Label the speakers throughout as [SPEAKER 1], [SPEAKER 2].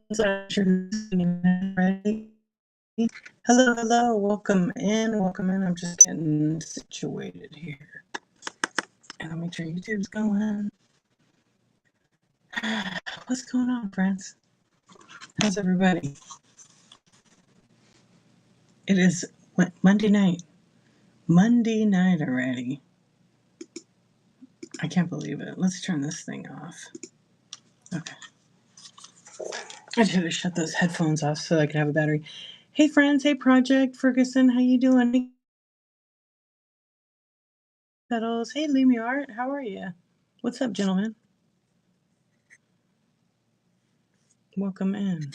[SPEAKER 1] Ready? Hello, hello, welcome in, welcome in. I'm just getting situated here. And I'll make sure YouTube's going. What's going on, friends? How's everybody? It is Monday night. Monday night already. I can't believe it. Let's turn this thing off. Okay. I should have shut those headphones off so I could have a battery. Hey, friends. Hey, Project Ferguson. How you doing? Petals. Hey, Leamy Art. How are you? What's up, gentlemen? Welcome in.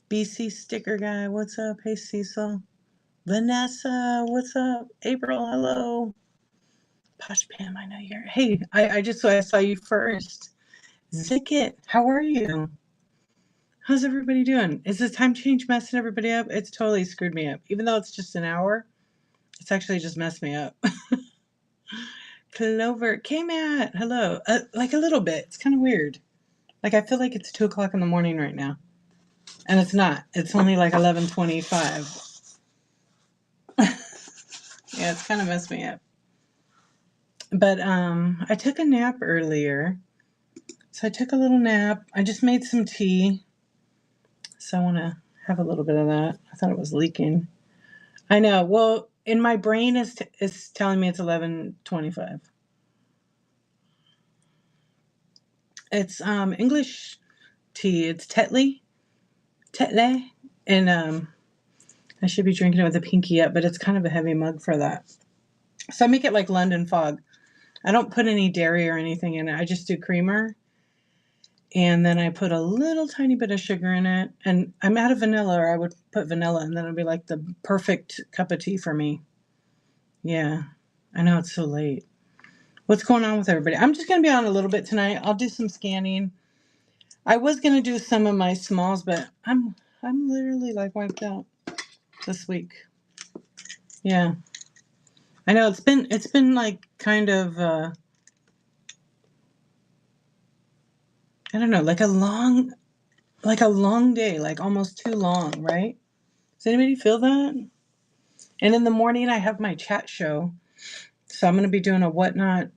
[SPEAKER 1] BC Sticker Guy. What's up? Hey, Cecil. Vanessa. What's up? April. Hello. Posh Pam. I know you're. Hey, I just saw you first. Zicket. How are you? How's everybody doing? Is this time change messing everybody up? It's totally screwed me up. Even though it's just an hour, it's actually just messed me up. Clover. K-Matt. Hello. Like a little bit. It's kind of weird. Like I feel like it's 2 o'clock in the morning right now. And it's not. It's only like 11:25. Yeah, it's kind of messed me up. But I took a nap earlier. So I took a little nap. I just made some tea. So I want to have a little bit of that. I thought it was leaking. I know. Well, in my brain is telling me it's 11:25. It's English tea. It's Tetley. And I should be drinking it with a pinky up, but it's kind of a heavy mug for that. So I make it like London Fog. I don't put any dairy or anything in it. I just do creamer. And then I put a little tiny bit of sugar in it. And I'm out of vanilla, or I would put vanilla, and then it'd be like the perfect cup of tea for me. Yeah, I know it's so late. What's going on with everybody? I'm just going to be on a little bit tonight. I'll do some scanning. I was going to do some of my smalls, but I'm literally like wiped out this week. Yeah. I know it's been like kind of I don't know, like a long day, like almost too long, right? Does anybody feel that? And in the morning I have my chat show. So I'm going to be doing a Whatnot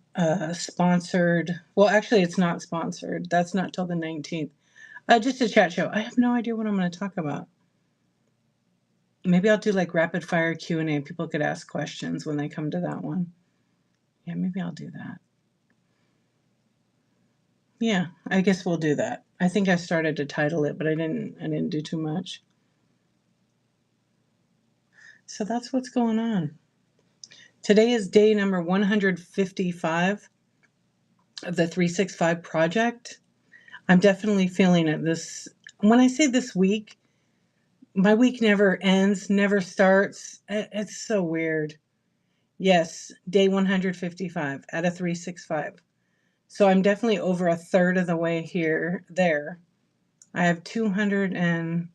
[SPEAKER 1] sponsored. Well, actually it's not sponsored. That's not till the 19th. Just a chat show. I have no idea what I'm going to talk about. Maybe I'll do like rapid fire Q&A. People could ask questions when they come to that one. Yeah, maybe I'll do that. Yeah, I guess we'll do that. I think I started to title it, but I didn't do too much. So that's what's going on. Today is day number 155 of the 365 project. I'm definitely feeling it. When I say this week, my week never ends, never starts. It's so weird. Yes, day 155 out of 365. So I'm definitely over a third of the way there. I have 211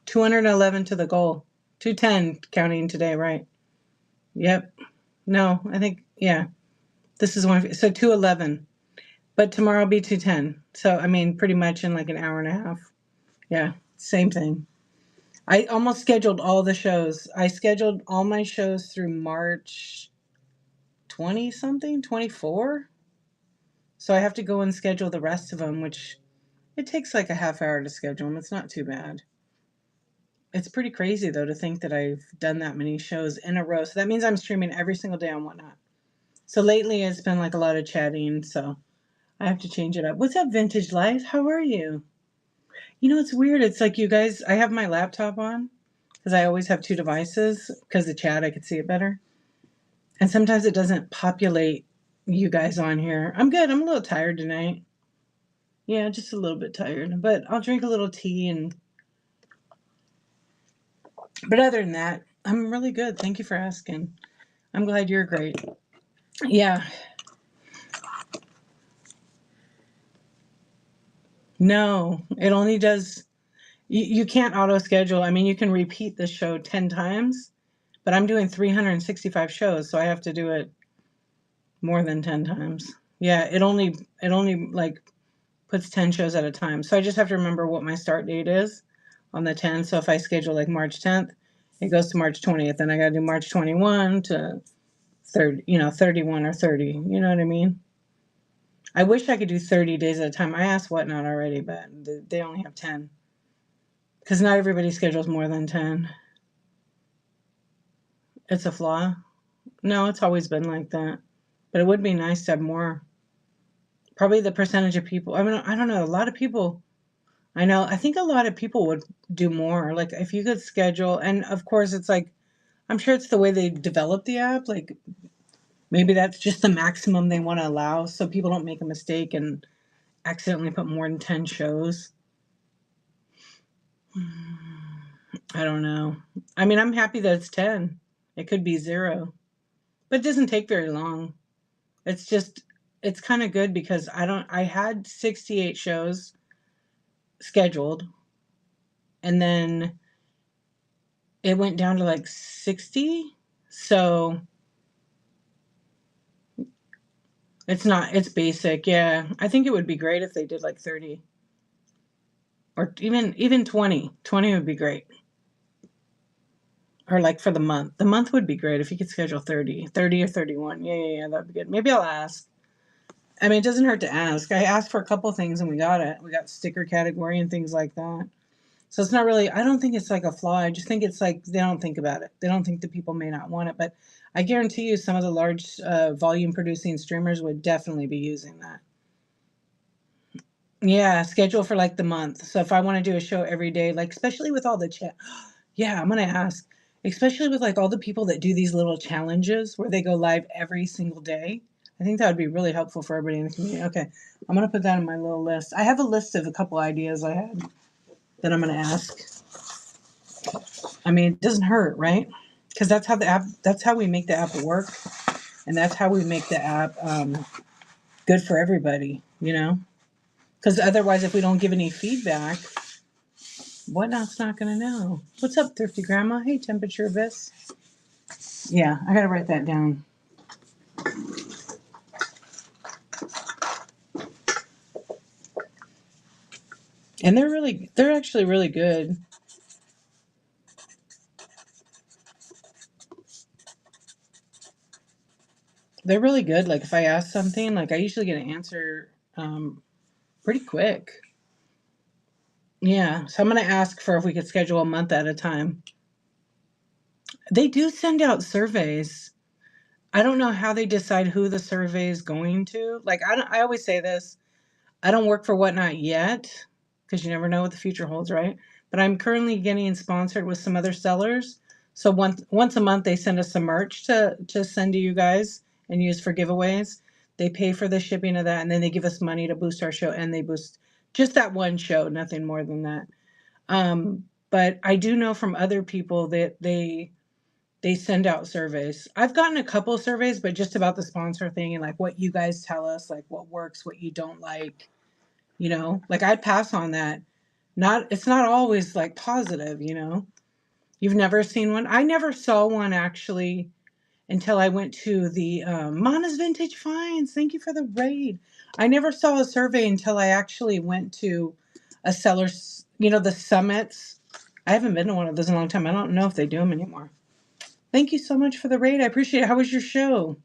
[SPEAKER 1] to the goal. 210 counting today, right? Yep. No, I think, yeah. This is one, so 211. But tomorrow will be 210. So, I mean, pretty much in like an hour and a half. Yeah, same thing. I almost scheduled all the shows. I scheduled all my shows through March 20-something, 24. So I have to go and schedule the rest of them, which it takes like a half hour to schedule them. It's not too bad. It's pretty crazy, though, to think that I've done that many shows in a row. So that means I'm streaming every single day on Whatnot. So lately it's been like a lot of chatting, so I have to change it up. What's up, Vintage Life? How are you? You know, it's weird. It's like you guys, I have my laptop on because I always have two devices because the chat, I could see it better. And sometimes it doesn't populate you guys on here. I'm good. I'm a little tired tonight. Yeah, just a little bit tired. But I'll drink a little tea But other than that, I'm really good. Thank you for asking. I'm glad you're great. Yeah. No, it only does. You can't auto schedule. I mean, you can repeat the show 10 times, but I'm doing 365 shows, so I have to do it more than 10 times. Yeah, it only like puts 10 shows at a time. So I just have to remember what my start date is on the 10th. So if I schedule like March 10th, it goes to March 20th. And I got to do March 21 to 30, 31 or 30. You know what I mean? I wish I could do 30 days at a time. I asked Whatnot already, but they only have 10. Because not everybody schedules more than 10. It's a flaw. No, it's always been like that. But it would be nice to have more. Probably the percentage of people. I mean, I don't know. A lot of people. I know. I think a lot of people would do more. Like if you could schedule, and of course, it's like I'm sure it's the way they develop the app. Like maybe that's just the maximum they want to allow, so people don't make a mistake and accidentally put more than 10 shows. I don't know. I mean, I'm happy that it's 10. It could be 0, but it doesn't take very long. It's just, it's kind of good because I had 68 shows scheduled and then it went down to like 60. So it's basic. Yeah. I think it would be great if they did like 30 or even 20. 20 would be great. Or like for the month. The month would be great if you could schedule 30 or 31. Yeah. That'd be good. Maybe I'll ask. I mean, it doesn't hurt to ask. I asked for a couple things and we got it. We got sticker category and things like that. So it's not really, I don't think it's like a flaw. I just think it's like they don't think about it. They don't think that people may not want it. But I guarantee you some of the large volume producing streamers would definitely be using that. Yeah, schedule for like the month. So if I want to do a show every day, like especially with all the chat, yeah, I'm gonna ask, especially with like all the people that do these little challenges where they go live every single day. I think that would be really helpful for everybody in the community. Okay, I'm gonna put that in my little list. I have a list of a couple ideas I had that I'm gonna ask. I mean, it doesn't hurt, right? Because that's how we make the app work, and that's how we make the app good for everybody. Because otherwise, if we don't give any feedback, Whatnot's not going to know. What's up, Thrifty Grandma? Hey, Temperature Abyss. Yeah, I got to write that down. And they're actually really good. They're really good. Like if I ask something, like I usually get an answer pretty quick. Yeah, so I'm going to ask for if we could schedule a month at a time. They do send out surveys. I don't know how they decide who the survey is going to. Like I always say this, I don't work for Whatnot yet because you never know what the future holds, right? But I'm currently getting sponsored with some other sellers. So once a month they send us some merch to send to you guys and use for giveaways. They pay for the shipping of that and then they give us money to boost our show and they boost just that one show, nothing more than that. But I do know from other people that they send out surveys. I've gotten a couple of surveys, but just about the sponsor thing and like what you guys tell us, like what works, what you don't like, like I'd pass on that. It's not always like positive. You've never seen one. I never saw one actually until I went to the Mana's Vintage Finds. Thank you for the raid. I never saw a survey until I actually went to a seller's, the summits. I haven't been to one of those in a long time. I don't know if they do them anymore. Thank you so much for the raid. I appreciate it. How was your show?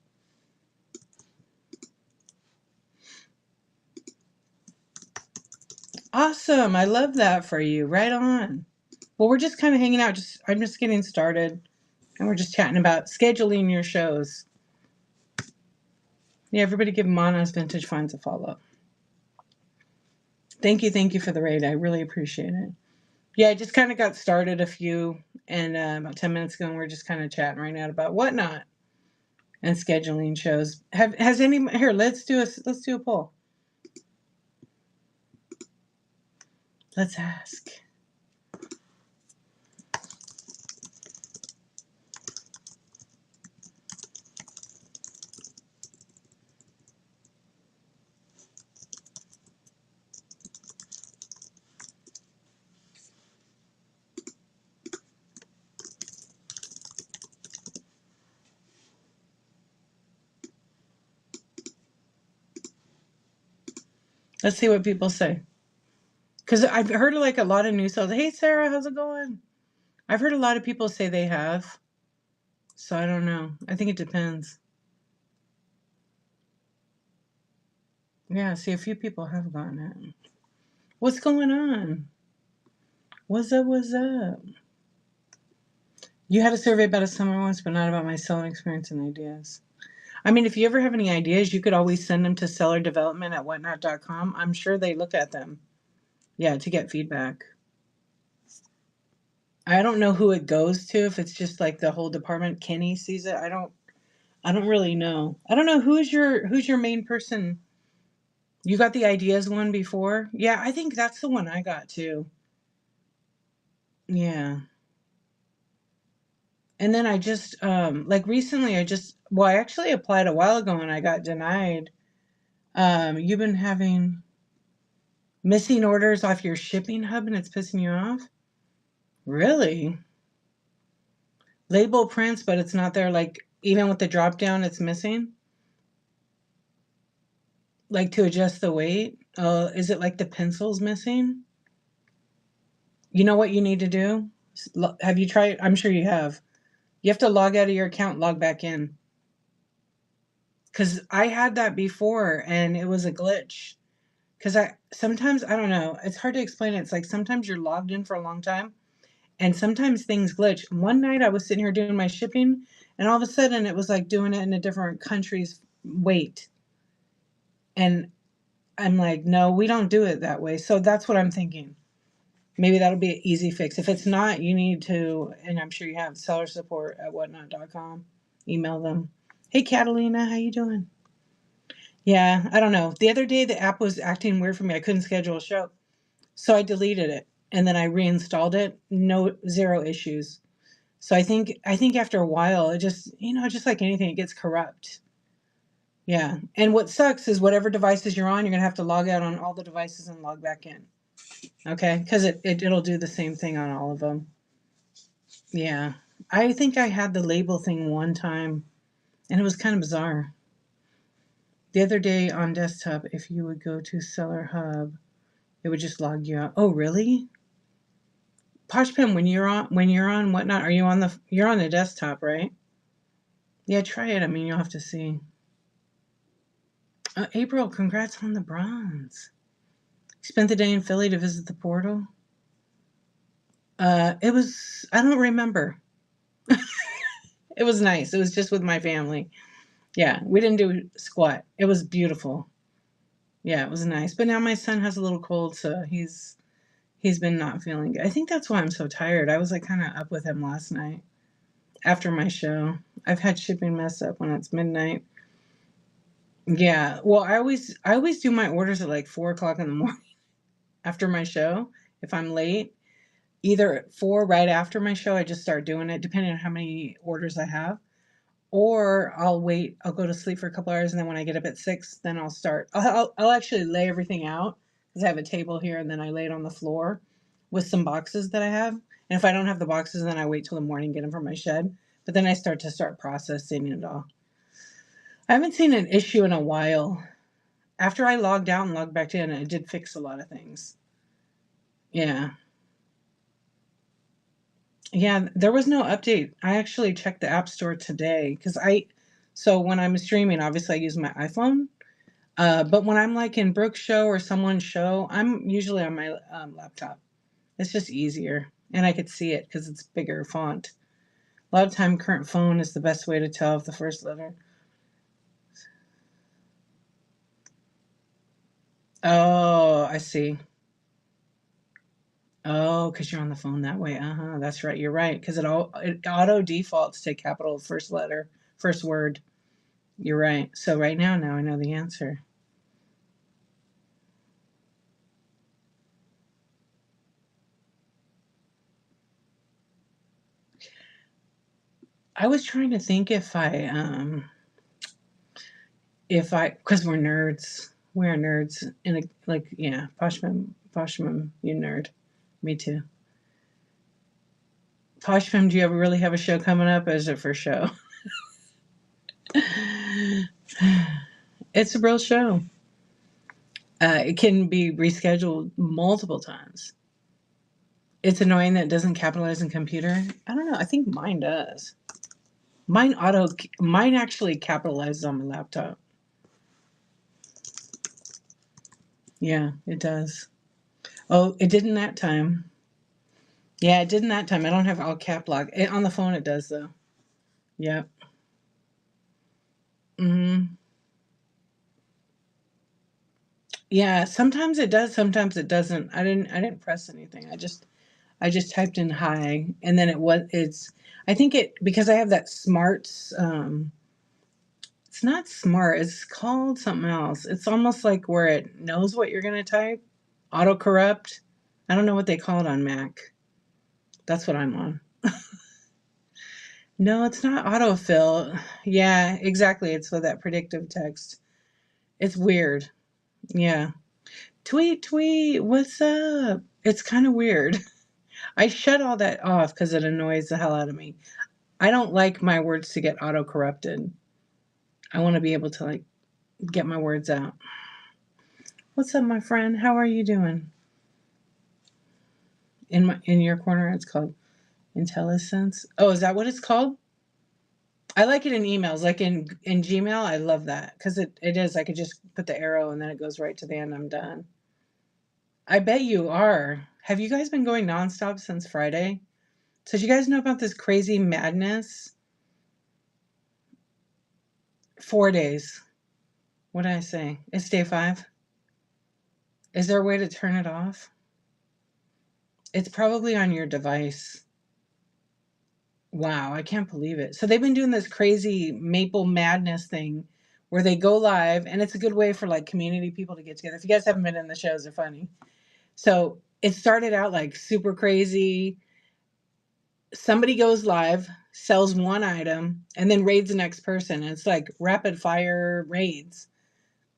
[SPEAKER 1] Awesome. I love that for you. Right on. Well, we're just kind of hanging out. I'm just getting started and we're just chatting about scheduling your shows. Yeah, everybody give Mana's Vintage Finds a follow. Thank you for the raid. I really appreciate it. Yeah, I just kind of got started a few and about 10 minutes ago and we're just kind of chatting right now about Whatnot and scheduling shows. Has any here, let's do a poll. Let's ask. Let's see what people say. Because I've heard like a lot of new sales. Hey, Sarah, how's it going? I've heard a lot of people say they have. So I don't know. I think it depends. Yeah, see, a few people have gotten it. What's going on? What's up? What's up? You had a survey about a summer once, but not about my selling experience and ideas. I mean, if you ever have any ideas, you could always send them to sellerdevelopment@whatnot.com. I'm sure they look at them. Yeah, to get feedback. I don't know who it goes to, if it's just like the whole department. Kenny sees it. I don't really know. I don't know who's your main person. You got the ideas one before? Yeah, I think that's the one I got too. Yeah. And then I just like recently I actually applied a while ago and I got denied. You've been having missing orders off your shipping hub and it's pissing you off? Really? Label prints, but it's not there, like even with the drop down it's missing? Like to adjust the weight? Is it like the pencil's missing? You know what you need to do? Have you tried? I'm sure you have. You have to log out of your account, log back in. Because I had that before and it was a glitch. Because sometimes, I don't know, it's hard to explain it. It's like sometimes you're logged in for a long time and sometimes things glitch. One night I was sitting here doing my shipping and all of a sudden it was like doing it in a different country's weight. And I'm like, no, we don't do it that way. So that's what I'm thinking. Maybe that'll be an easy fix. If it's not, you need to, and I'm sure you have, seller support at whatnot.com. Email them. Hey, Catalina, how you doing? Yeah, I don't know. The other day, the app was acting weird for me. I couldn't schedule a show. So I deleted it and then I reinstalled it. No, zero issues. So I think after a while, it just, just like anything, it gets corrupt. Yeah. And what sucks is whatever devices you're on, you're going to have to log out on all the devices and log back in. Okay? Because it'll do the same thing on all of them. Yeah. I think I had the label thing one time and it was kind of bizarre. The other day on desktop, if you would go to Seller Hub, it would just log you out. Oh, really? Poshpim, when you're on Whatnot, you're on the desktop, right? Yeah, try it. I mean, you'll have to see. April, congrats on the bronze. Spent the day in Philly to visit the portal. I don't remember. It was nice. It was just with my family. Yeah, we didn't do squat. It was beautiful. Yeah, it was nice. But now my son has a little cold, so he's been not feeling good. I think that's why I'm so tired. I was like kind of up with him last night after my show. I've had shipping mess up when it's midnight. Yeah. Well, I always do my orders at like 4 o'clock in the morning after my show. If I'm late, either at 4 right after my show, I just start doing it depending on how many orders I have. Or I'll wait. I'll go to sleep for a couple hours, and then when I get up at 6, then I'll start. I'll actually lay everything out because I have a table here, and then I lay it on the floor with some boxes that I have. And if I don't have the boxes, then I wait till the morning, get them from my shed. But then I start processing it all. I haven't seen an issue in a while. After I logged out and logged back in, it did fix a lot of things. Yeah. Yeah, there was no update. I actually checked the App Store today so when I'm streaming, obviously I use my iPhone. But when I'm like in Brooke's show or someone's show, I'm usually on my laptop. It's just easier. And I could see it because it's bigger font. A lot of time, current phone is the best way to tell if the first letter. Oh, I see. Oh, because you're on the phone that way. Uh-huh. That's right. You're right. Because it auto defaults to capital first letter, first word. You're right. So right now I know the answer. I was trying to think because we're nerds. We're nerds. And like, yeah, Poshman, you nerd. Me too. Poshman, do you ever really have a show coming up? Or is it for show? It's a real show. It can be rescheduled multiple times. It's annoying that it doesn't capitalize in computer. I don't know. I think mine does. Mine actually capitalizes on my laptop. Yeah, it does. Oh, it didn't that time. Yeah, it didn't that time. I don't have all cap lock. On the phone it does though. Yep. Hmm. Yeah, sometimes it does, sometimes it doesn't. I didn't press anything. I just typed in hi and then it's I think it because I have that smarts it's not smart, it's called something else. It's almost like where it knows what you're gonna type. Autocorrupt. I don't know what they call it on Mac. That's what I'm on. No, it's not autofill. Yeah, exactly. It's for that predictive text. It's weird. Yeah. Tweet, tweet, what's up? It's kind of weird. I shut all that off because it annoys the hell out of me. I don't like my words to get auto corrupted. I want to be able to like get my words out. What's up, my friend? How are you doing? In your corner, it's called IntelliSense. Oh, is that what it's called? I like it in emails, like in Gmail. I love that because it is. I could just put the arrow and then it goes right to the end. I'm done. I bet you are. Have you guys been going nonstop since Friday? So, do you guys know about this crazy madness? 4 days. What did I say? It's day 5. Is there a way to turn it off? It's probably on your device. Wow, I can't believe it. So they've been doing this crazy Maple Madness thing where they go live, and it's a good way for like community people to get together. If you guys haven't been in the shows, they're funny. So it started out like super crazy. Somebody goes live, sells one item, and then raids the next person. And it's like rapid fire raids.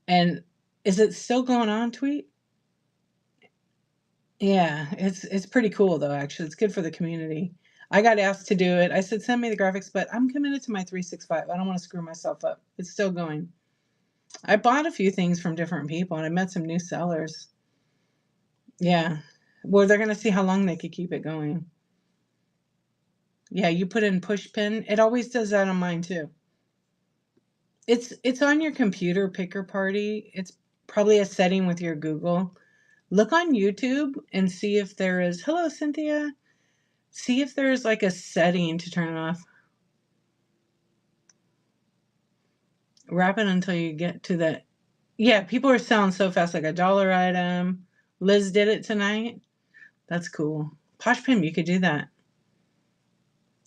[SPEAKER 1] And is it still going on, Tweet? Yeah, it's pretty cool though, actually. It's good for the community. I got asked to do it. I said, send me the graphics, but I'm committed to my 365. I don't want to screw myself up. It's still going. I bought a few things from different people and I met some new sellers. Yeah. Well, they're going to see how long they could keep it going. Yeah, you put in push pin. It always does that on mine too. It's on your computer picker party. It's probably a setting with your Google. Look on YouTube and see if there is. Hello, Cynthia. See if there's like a setting to turn it off. Wrap it until you get to the. Yeah, people are selling so fast, like $1 item. Liz did it tonight. That's cool. Posh Pim, you could do that.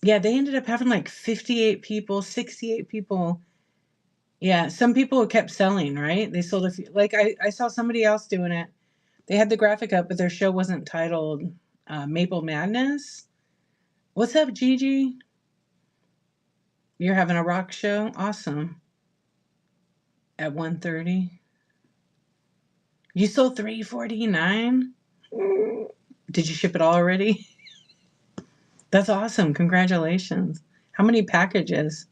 [SPEAKER 1] Yeah, they ended up having like 58 people, 68 people. Yeah, some people kept selling, right? They sold a few. Like I saw somebody else doing it. They had the graphic up, but their show wasn't titled Maple Madness. What's up, Gigi? You're having a rock show? Awesome. At 1:30. You sold 349? Did you ship it all already? That's awesome. Congratulations. How many packages?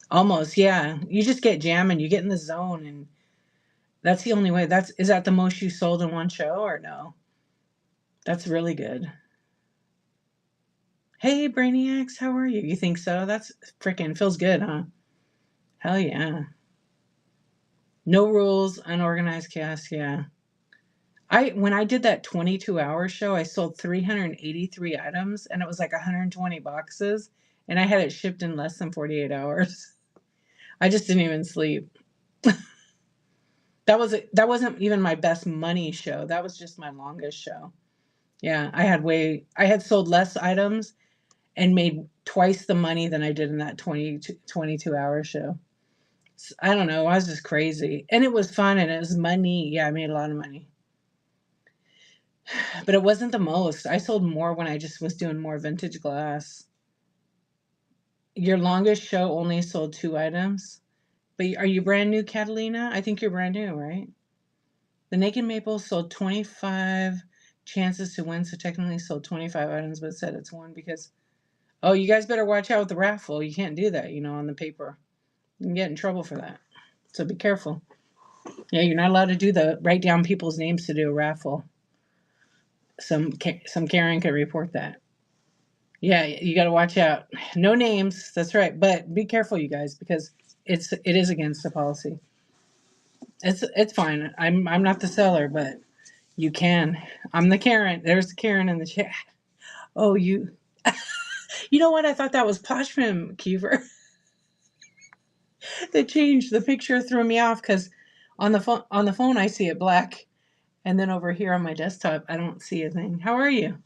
[SPEAKER 1] Almost, yeah. You just get jamming, you get in the zone and that's the only way. Is that the most you sold in one show or no? That's really good. Hey Brainiacs, how are you? You think so? That's freaking feels good, huh? Hell yeah. No rules, unorganized chaos, yeah. When I did that 22-hour show, I sold 383 items and it was like 120 boxes and I had it shipped in less than 48 hours. I just didn't even sleep. That wasn't even my best money show. That was just my longest show. Yeah, I had sold less items and made twice the money than I did in that 22-hour show. I don't know. I was just crazy. And it was fun and it was money. Yeah, I made a lot of money. But it wasn't the most. I sold more when I just was doing more vintage glass. Your longest show only sold 2 items. But are you brand new, Catalina? I think you're brand new, right? The Naked Maple sold 25 chances to win, so technically sold 25 items, but it said it's one because, oh, you guys better watch out with the raffle. You can't do that, on the paper. You can get in trouble for that. So be careful. Yeah, you're not allowed to do the write down people's names to do a raffle. Some Karen could report that. Yeah, you got to watch out. No names. That's right. But be careful, you guys, because it is against the policy. It's fine. I'm not the seller, but you can. I'm the Karen. There's the Karen in the chat. Oh, you know what? I thought that was Poshman, Kiefer. They changed the picture, threw me off because on the phone I see it black, and then over here on my desktop I don't see a thing. How are you?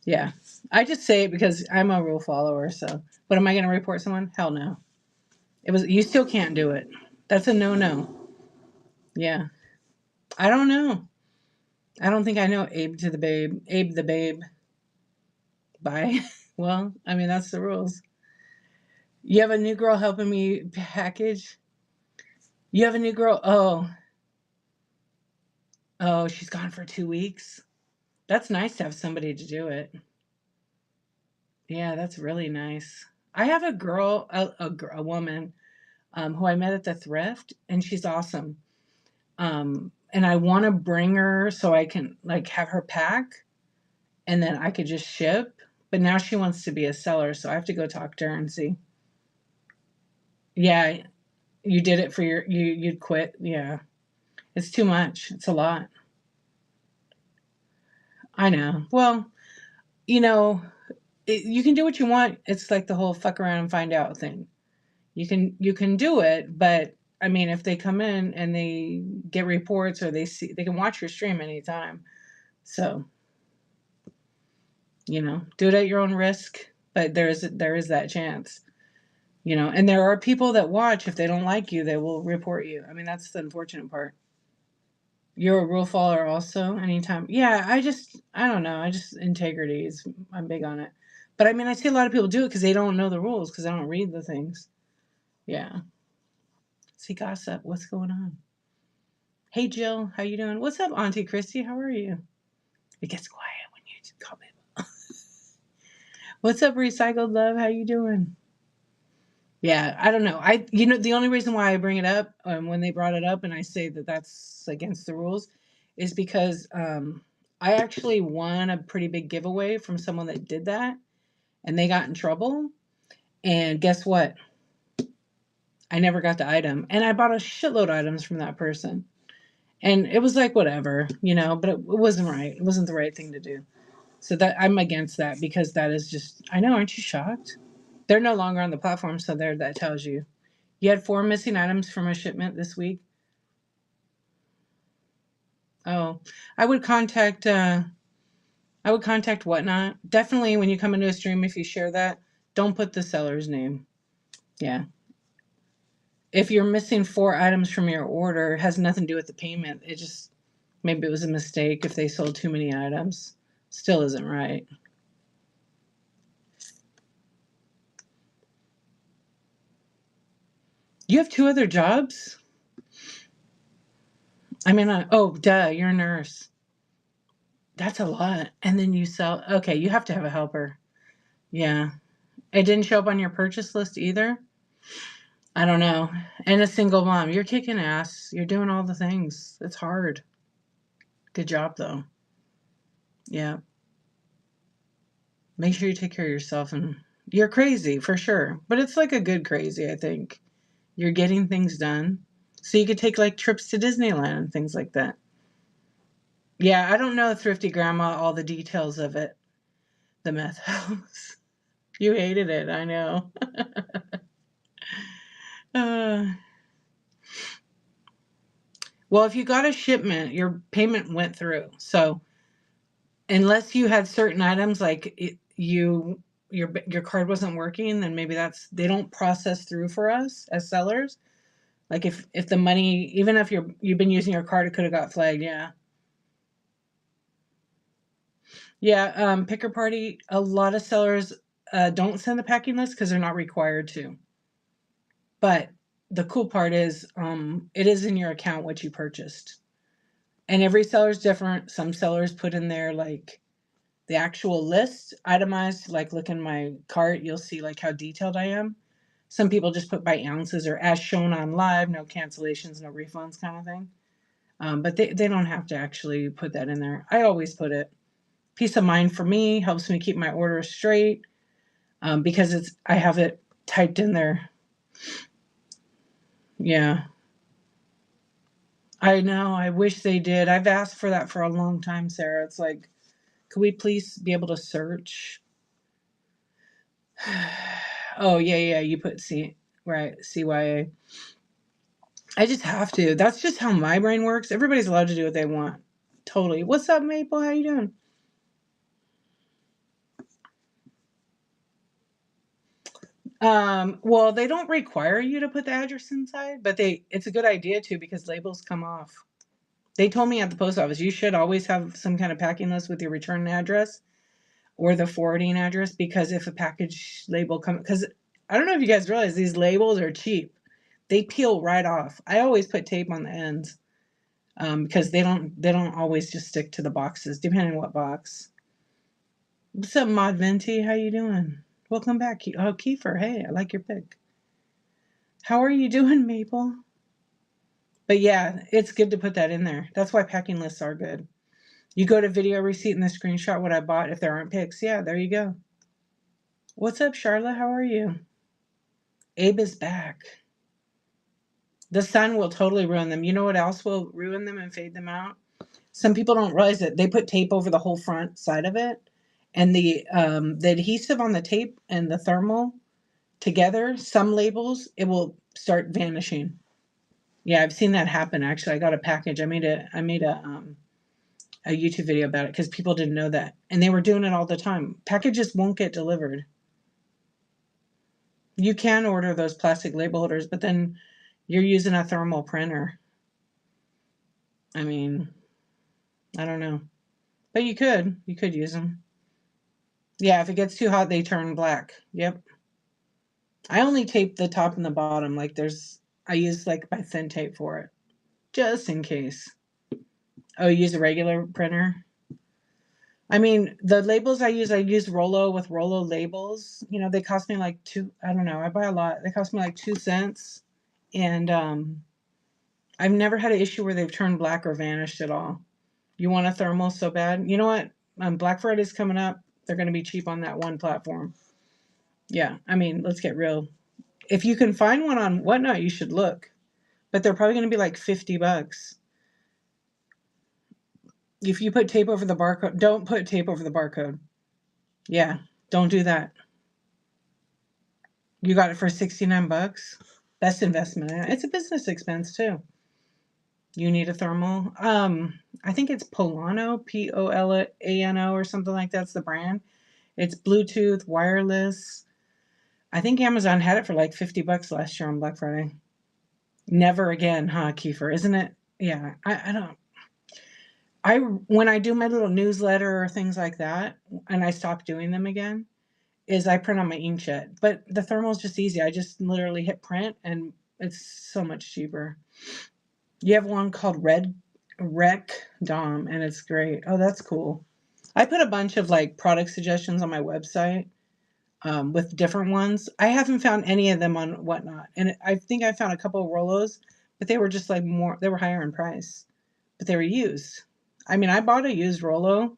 [SPEAKER 1] Yeah, I just say it because I'm a rule follower. So, but am I going to report someone? Hell no. It was. You still can't do it. That's a no. Yeah, I don't know. I don't think I know Abe to the Babe. Abe the Babe. Bye. Well, I mean that's the rules. You have a new girl helping me package. You have a new girl. Oh, she's gone for 2 weeks. That's nice to have somebody to do it. Yeah, that's really nice. I have a girl, a woman, who I met at the thrift, and she's awesome. And I want to bring her so I can like have her pack, and then I could just ship. But now she wants to be a seller, so I have to go talk to her and see. Yeah, you did it for you'd quit. Yeah, it's too much. It's a lot. I know. Well, you know, you can do what you want. It's like the whole fuck around and find out thing. You can do it, but I mean, if they come in and they get reports or they can watch your stream anytime. So, do it at your own risk, but there is that chance. And there are people that watch. If they don't like you, they will report you. I mean, that's the unfortunate part. You're a rule follower also anytime. Yeah, I don't know. Integrity is, I'm big on it. But I mean, I see a lot of people do it because they don't know the rules because they don't read the things. Yeah. See, gossip. What's going on? Hey, Jill. How you doing? What's up, Auntie Christy? How are you? It gets quiet when you call me. What's up, Recycled Love? How you doing? Yeah, I don't know. The only reason why I bring it up when they brought it up and I say that that's against the rules is because I actually won a pretty big giveaway from someone that did that and they got in trouble. And guess what? I never got the item. And I bought a shitload of items from that person. And it was like, whatever, but it wasn't right. It wasn't the right thing to do. So that I'm against that because that is just, I know, aren't you shocked? They're no longer on the platform. So there, that tells you. You had 4 missing items from a shipment this week. Oh, I would contact, Whatnot. Definitely when you come into a stream, if you share that, don't put the seller's name. Yeah. If you're missing 4 items from your order, it has nothing to do with the payment. Maybe it was a mistake if they sold too many items. Still isn't right. You have 2 other jobs? I mean, oh, duh, you're a nurse. That's a lot. And then you sell. Okay, you have to have a helper. Yeah. It didn't show up on your purchase list either? I don't know. And a single mom. You're kicking ass. You're doing all the things. It's hard. Good job, though. Yeah. Make sure you take care of yourself. And you're crazy, for sure. But it's like a good crazy, I think. You're getting things done. So you could take like trips to Disneyland and things like that. Yeah, I don't know, Thrifty Grandma, all the details of it. The meth house. You hated it, I know. uh, well, if you got a shipment, your payment went through. So unless you had certain items like your card wasn't working, then maybe they don't process through for us as sellers. Like if the money, even if you've been using your card, it could have got flagged. Yeah. Yeah, Picker Party, a lot of sellers don't send the packing list because they're not required to. But the cool part is it is in your account what you purchased. And every seller is different. Some sellers put in there like the actual list itemized. Like look in my cart, you'll see like how detailed I am. Some people just put by ounces or as shown on live, no cancellations, no refunds kind of thing. But they don't have to actually put that in there. I always put it. Peace of mind for me, helps me keep my orders straight, because I have it typed in there. Yeah. I know. I wish they did. I've asked for that for a long time, Sarah. It's like, could we please be able to search? Oh, yeah. You put C, right, CYA. I just have to. That's just how my brain works. Everybody's allowed to do what they want. Totally. What's up, Maple? How you doing? Well, they don't require you to put the address inside, but it's a good idea to, because labels come off. They told me at the post office, you should always have some kind of packing list with your return address or the forwarding address, because if a package label comes, because I don't know if you guys realize these labels are cheap. They peel right off. I always put tape on the ends, because they don't always just stick to the boxes, depending on what box. What's up, Mod Venti? How you doing? Welcome back. Oh, Kiefer. Hey, I like your pic. How are you doing, Maple? But yeah, it's good to put that in there. That's why packing lists are good. You go to video receipt and the screenshot what I bought. If there aren't pics, yeah, there you go. What's up, Charlotte? How are you? Abe is back. The sun will totally ruin them. You know what else will ruin them and fade them out? Some people don't realize it. They put tape over the whole front side of it, and the adhesive on the tape and the thermal together, some labels, it will start vanishing. Yeah, I've seen that happen. Actually, I got a package. I made a YouTube video about it because people didn't know that, and they were doing it all the time. Packages won't get delivered. You can order those plastic label holders, but then you're using a thermal printer. I mean, I don't know, but you could use them. Yeah, if it gets too hot, they turn black. Yep. I only tape the top and the bottom. I use like my thin tape for it, just in case. Oh, you use a regular printer? I mean, the labels I use Rollo with Rollo labels. You know, they cost me like I don't know, I buy a lot. They cost me like 2 cents. And I've never had an issue where they've turned black or vanished at all. You want a thermal so bad? You know what? Black Friday's coming up. They're going to be cheap on that one platform. Yeah, I mean, let's get real. If you can find one on Whatnot, you should look. But they're probably going to be like $50. If you put tape over the barcode, don't put tape over the barcode. Yeah, don't do that. You got it for $69. Best investment. It's a business expense too. You need a thermal. I think it's Polano, Polano or something like that's the brand. It's Bluetooth, wireless. I think Amazon had it for like $50 last year on Black Friday. Never again, huh, Kiefer? Isn't it? Yeah, I don't. When I do my little newsletter or things like that, and I stop doing them again, is I print on my inkjet. But the thermal is just easy. I just literally hit print, and it's so much cheaper. You have one called Rec Dom, and it's great. Oh, that's cool. I put a bunch of like product suggestions on my website, with different ones. I haven't found any of them on Whatnot, and I think I found a couple of Rollos, but they were just like more. They were higher in price, but they were used. I mean, I bought a used Rollo,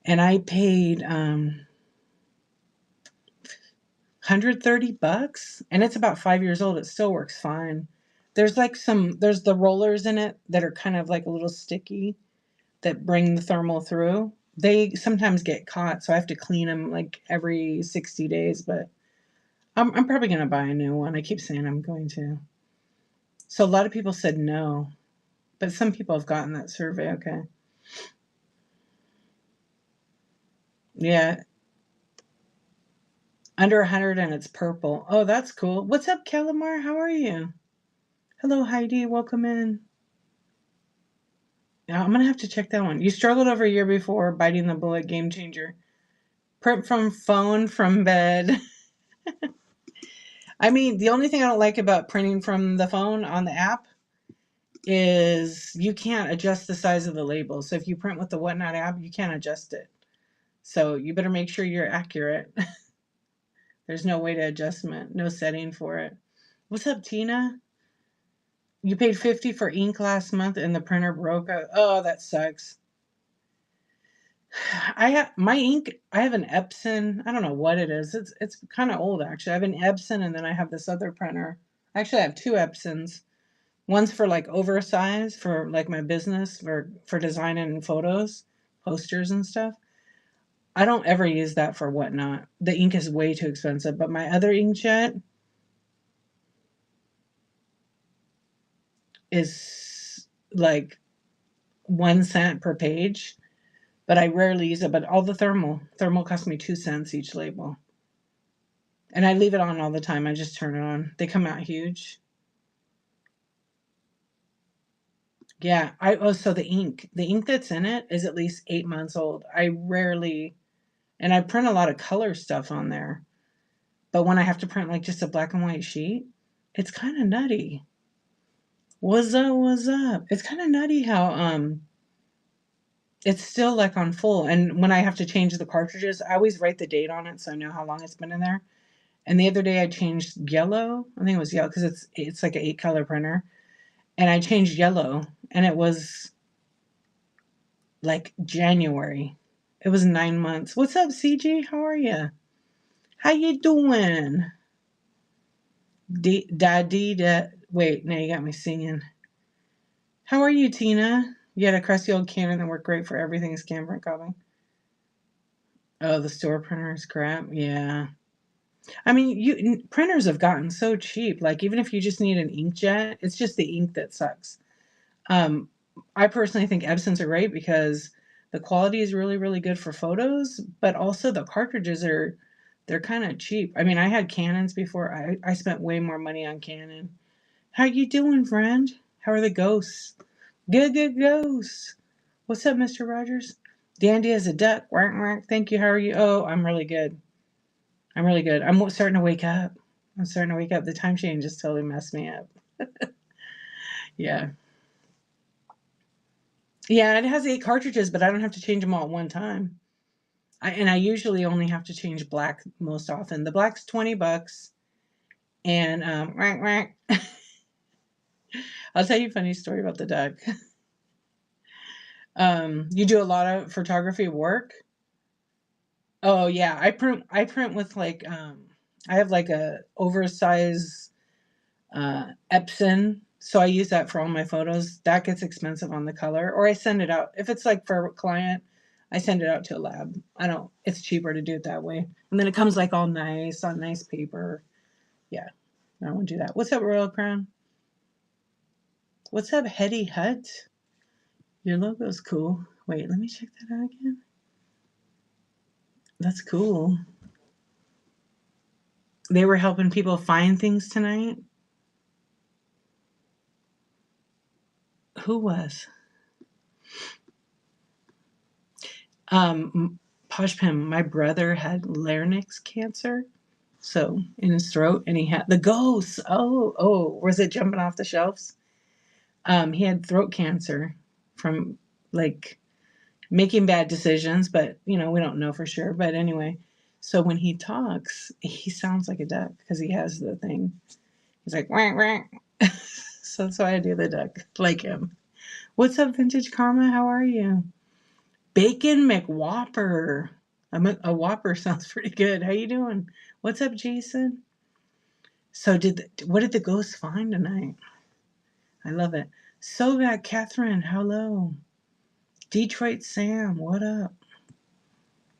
[SPEAKER 1] and I paid $130, and it's about 5 years old. It still works fine. There's the rollers in it that are kind of like a little sticky that bring the thermal through. They sometimes get caught, so I have to clean them like every 60 days, but I'm probably going to buy a new one. I keep saying I'm going to. So a lot of people said no, but some people have gotten that survey. Okay. Yeah. Under 100 and it's purple. Oh, that's cool. What's up, Calamar? How are you? Hello, Heidi. Welcome in. Yeah, I'm going to have to check that one. You struggled over a year before biting the bullet. Game changer. Print from phone, from bed. I mean, the only thing I don't like about printing from the phone on the app is you can't adjust the size of the label. So if you print with the Whatnot app, you can't adjust it. So you better make sure you're accurate. There's no way to adjustment, no setting for it. What's up, Tina? You paid 50 for ink last month and the printer broke. Oh, that sucks. I have my ink. I have an Epson. I don't know what it is. It's kind of old actually. I have an Epson and then I have this other printer. Actually, I have two Epsons. One's for like oversized for like my business for designing photos, posters and stuff. I don't ever use that for whatnot. The ink is way too expensive. But my other inkjet is like 1 cent per page. But I rarely use it. But all the thermal costs me 2 cents each label. And I leave it on all the time. I just turn it on. They come out huge. Yeah. So the ink that's in it is at least 8 months old. I rarely, and I print a lot of color stuff on there. But when I have to print like just a black and white sheet, it's kind of nutty. What's up? What's up? It's kind of nutty how it's still like on full. And when I have to change the cartridges, I always write the date on it so I know how long it's been in there. And the other day I changed yellow. I think it was yellow because it's like an 8 color printer. And I changed yellow and it was like January. It was 9 months. What's up, CG? How are you? How you doing? Wait, now you got me singing. How are you, Tina? You had a crusty old Canon that worked great for everything scan print copy. Oh, the store printer is crap. Yeah. I mean, printers have gotten so cheap. Like even if you just need an inkjet, it's just the ink that sucks. Um, I personally think Epsons are great because the quality is really, really good for photos, but also the cartridges they're kind of cheap. I mean, I had Canons before. I spent way more money on Canon. How you doing, friend? How are the ghosts? Good, good ghosts. What's up, Mr. Rogers? Dandy as a duck. Quack, quack. Thank you. How are you? Oh, I'm really good. I'm really good. I'm starting to wake up. I'm starting to wake up. The time change just totally messed me up. Yeah. Yeah, it has 8 cartridges, but I don't have to change them all at one time. And I usually only have to change black most often. The black's $20, and quack, quack. I'll tell you a funny story about the duck. You do a lot of photography work. Oh yeah, I print with like I have like a oversized Epson, so I use that for all my photos. That gets expensive on the color, or I send it out. If it's like for a client, I send it out to a lab. I don't. It's cheaper to do it that way, and then it comes like all nice on nice paper. Yeah, I won't do that. What's up, Royal Crown? What's up, Hetty Hut? Your logo's cool. Wait, let me check that out again. That's cool. They were helping people find things tonight. Who was? Posh Pim, my brother had larynx cancer, so in his throat, and he had the ghosts. Oh, was it jumping off the shelves? He had throat cancer from like making bad decisions, but we don't know for sure. But anyway, so when he talks, he sounds like a duck because he has the thing. He's like whack whack. So I do the duck like him. What's up, Vintage Karma? How are you? Bacon McWhopper. A Whopper sounds pretty good. How you doing? What's up, Jason? So what did the ghosts find tonight? I love it. So bad, Catherine. Hello. Detroit Sam. What up?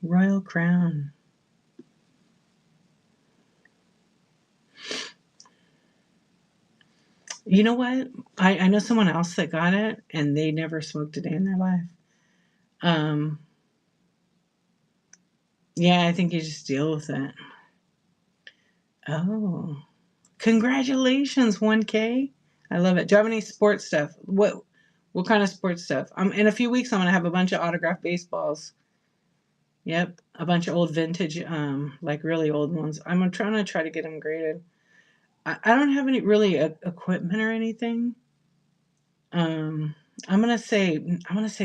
[SPEAKER 1] Royal Crown. You know what? I know someone else that got it, and they never smoked a day in their life. Um, yeah, I think you just deal with it. Oh, congratulations, 1K. I love it. Do you have any sports stuff? What kind of sports stuff? In a few weeks I'm gonna have a bunch of autographed baseballs. Yep, a bunch of old vintage, like really old ones. I'm trying to try to get them graded. I don't have any really equipment or anything. Um, I'm gonna say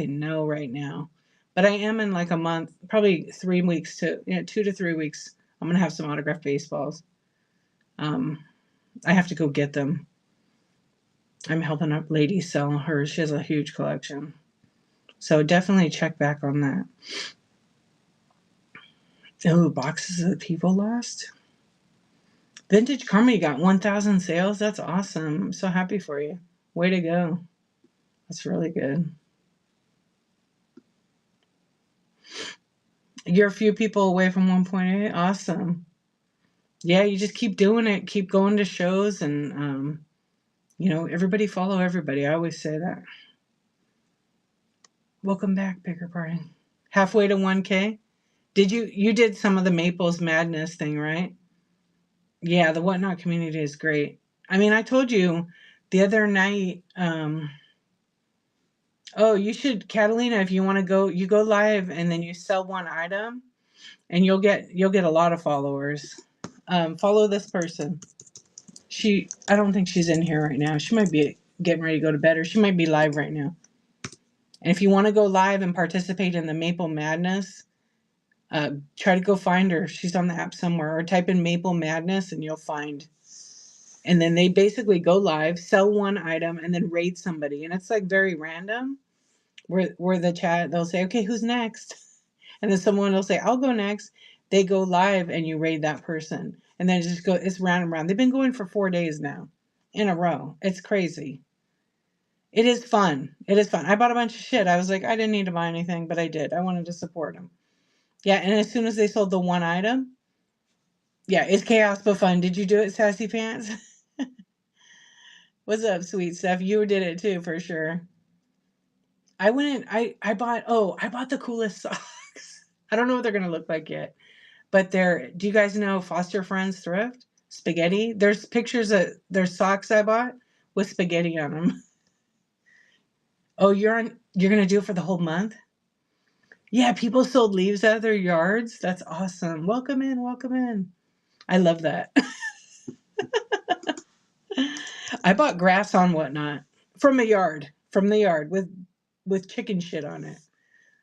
[SPEAKER 1] no right now, but I am in like a month, probably 3 weeks to 2 to 3 weeks. I'm gonna have some autographed baseballs. I have to go get them. I'm helping a lady sell hers. She has a huge collection. So definitely check back on that. Oh, boxes that people lost. Vintage Karma, you got 1,000 sales. That's awesome. I'm so happy for you. Way to go. That's really good. You're a few people away from 1.8. Awesome. Yeah, you just keep doing it. Keep going to shows and, everybody follow everybody. I always say that. Welcome back, Picker Party. Halfway to 1K. You did some of the Maples Madness thing, right? Yeah, the Whatnot community is great. I mean, I told you the other night, oh, you should, Catalina, if you want to go, you go live and then you sell one item and you'll get a lot of followers. Follow this person. I don't think she's in here right now. She might be getting ready to go to bed, or she might be live right now. And if you want to go live and participate in the Maple Madness, try to go find her. She's on the app somewhere, or type in Maple Madness and you'll find. And then they basically go live, sell one item, and then raid somebody. And it's like very random. Where the chat, they'll say, okay, who's next? And then someone will say, I'll go next. They go live and you raid that person. And then it's round and round. They've been going for 4 days now in a row. It's crazy. It is fun. It is fun. I bought a bunch of shit. I was like, I didn't need to buy anything, but I did. I wanted to support them. Yeah, and as soon as they sold the one item, yeah, it's chaos but fun. Did you do it, Sassy Pants? What's up, sweet stuff? You did it too, for sure. I went in, I bought the coolest socks. I don't know what they're gonna look like yet. But do you guys know Foster Friends Thrift? Spaghetti? There's pictures of there's socks I bought with spaghetti on them. Oh, you're gonna do it for the whole month? Yeah, people sold leaves out of their yards. That's awesome. Welcome in, welcome in. I love that. I bought grass on Whatnot from the yard with chicken shit on it.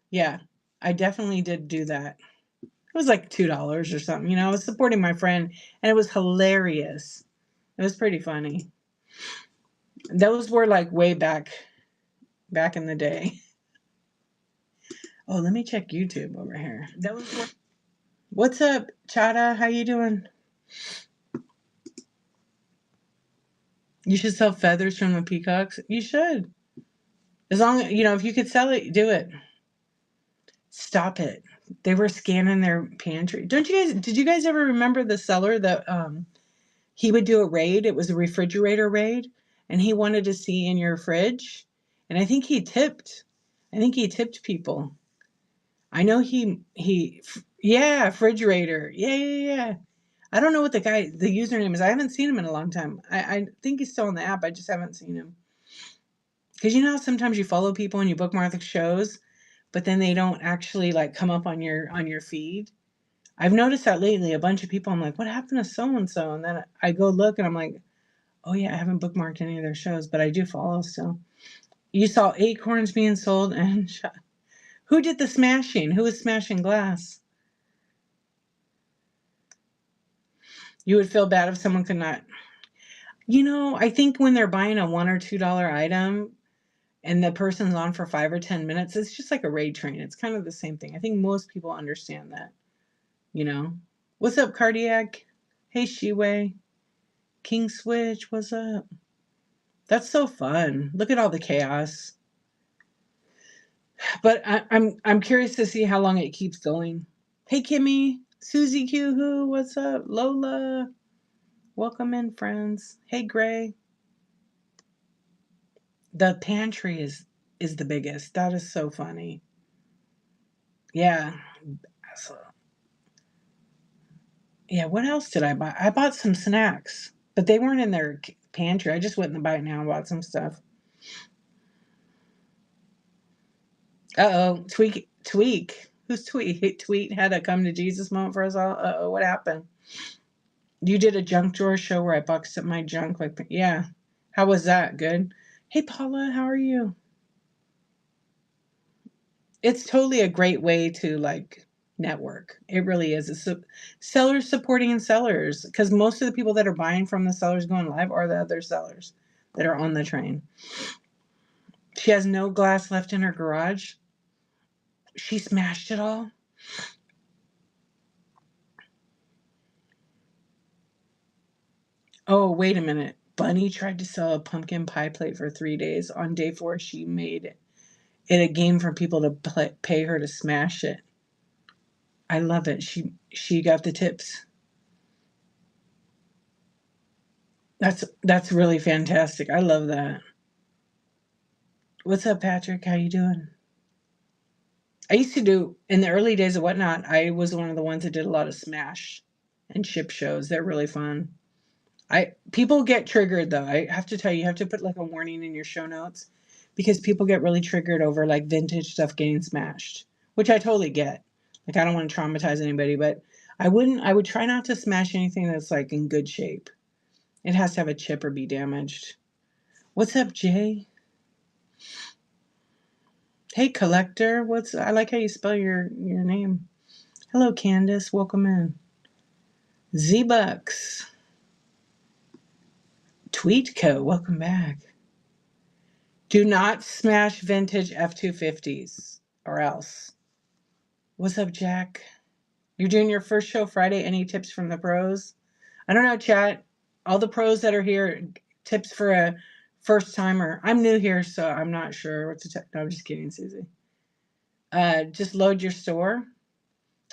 [SPEAKER 1] Yeah, I definitely did do that. It was like $2 or something. I was supporting my friend, and it was hilarious. It was pretty funny. Those were like way back in the day. Oh, let me check YouTube over here. What's up, Chada? How you doing? You should sell feathers from the peacocks. You should. As long if you could sell it, do it. Stop it. They were scanning their pantry. Did you guys ever remember the seller that he would do a raid? It was a refrigerator raid, and he wanted to see in your fridge. And I think he tipped. People. I know yeah, refrigerator. Yeah. I don't know what the username is. I haven't seen him in a long time. I think he's still on the app. I just haven't seen him. Because you know how sometimes you follow people and you bookmark the shows, but then they don't actually like come up on your feed. I've noticed that lately. A bunch of people, I'm like, what happened to so and so? And then I go look and I'm like, oh yeah, I haven't bookmarked any of their shows, but I do follow still. You saw acorns being sold, and who did the smashing? Who was smashing glass? You would feel bad if someone could not. I think when they're buying a $1 or $2 item and the person's on for 5 or 10 minutes, it's just like a raid train. It's kind of the same thing. I think most people understand that. What's up, Cardiac? Hey, Shiwei. King Switch, what's up? That's so fun. Look at all the chaos. But I'm curious to see how long it keeps going. Hey, Kimmy. Susie Q, what's up? Lola. Welcome in, friends. Hey, Gray. The pantry is the biggest. That is so funny. Yeah. Yeah, what else did I buy? I bought some snacks, but they weren't in their pantry. I just went in the Bite Now and bought some stuff. Uh-oh. Tweak. Who's Tweet? Tweet had a come to Jesus moment for us all. Uh-oh, what happened? You did a junk drawer show where I boxed up my junk. Yeah. How was that? Good? Hey, Paula, how are you? It's totally a great way to, network. It really is. It's sellers supporting sellers, because most of the people that are buying from the sellers going live are the other sellers that are on the train. She has no glass left in her garage. She smashed it all. Oh, wait a minute. Bunny tried to sell a pumpkin pie plate for 3 days. On day 4, she made it a game for people to pay her to smash it. I love it. She got the tips. That's really fantastic. I love that. What's up, Patrick? How you doing? I used to do, in the early days of Whatnot, I was one of the ones that did a lot of smash and chip shows. They're really fun. People get triggered though. I have to tell you, you have to put like a warning in your show notes, because people get really triggered over like vintage stuff getting smashed, which I totally get. Like, I don't want to traumatize anybody, but I would try not to smash anything that's like in good shape. It has to have a chip or be damaged. What's up, Jay? Hey, Collector. I like how you spell your name. Hello, Candace. Welcome in. Z-Bucks. Tweetco. Welcome back. Do not smash vintage F-250s or else. What's up, Jack? You're doing your first show Friday. Any tips from the pros? I don't know, chat. All the pros that are here, tips for a first timer. I'm new here, so I'm not sure what to tell. No, I'm just kidding, Susie. Just load your store.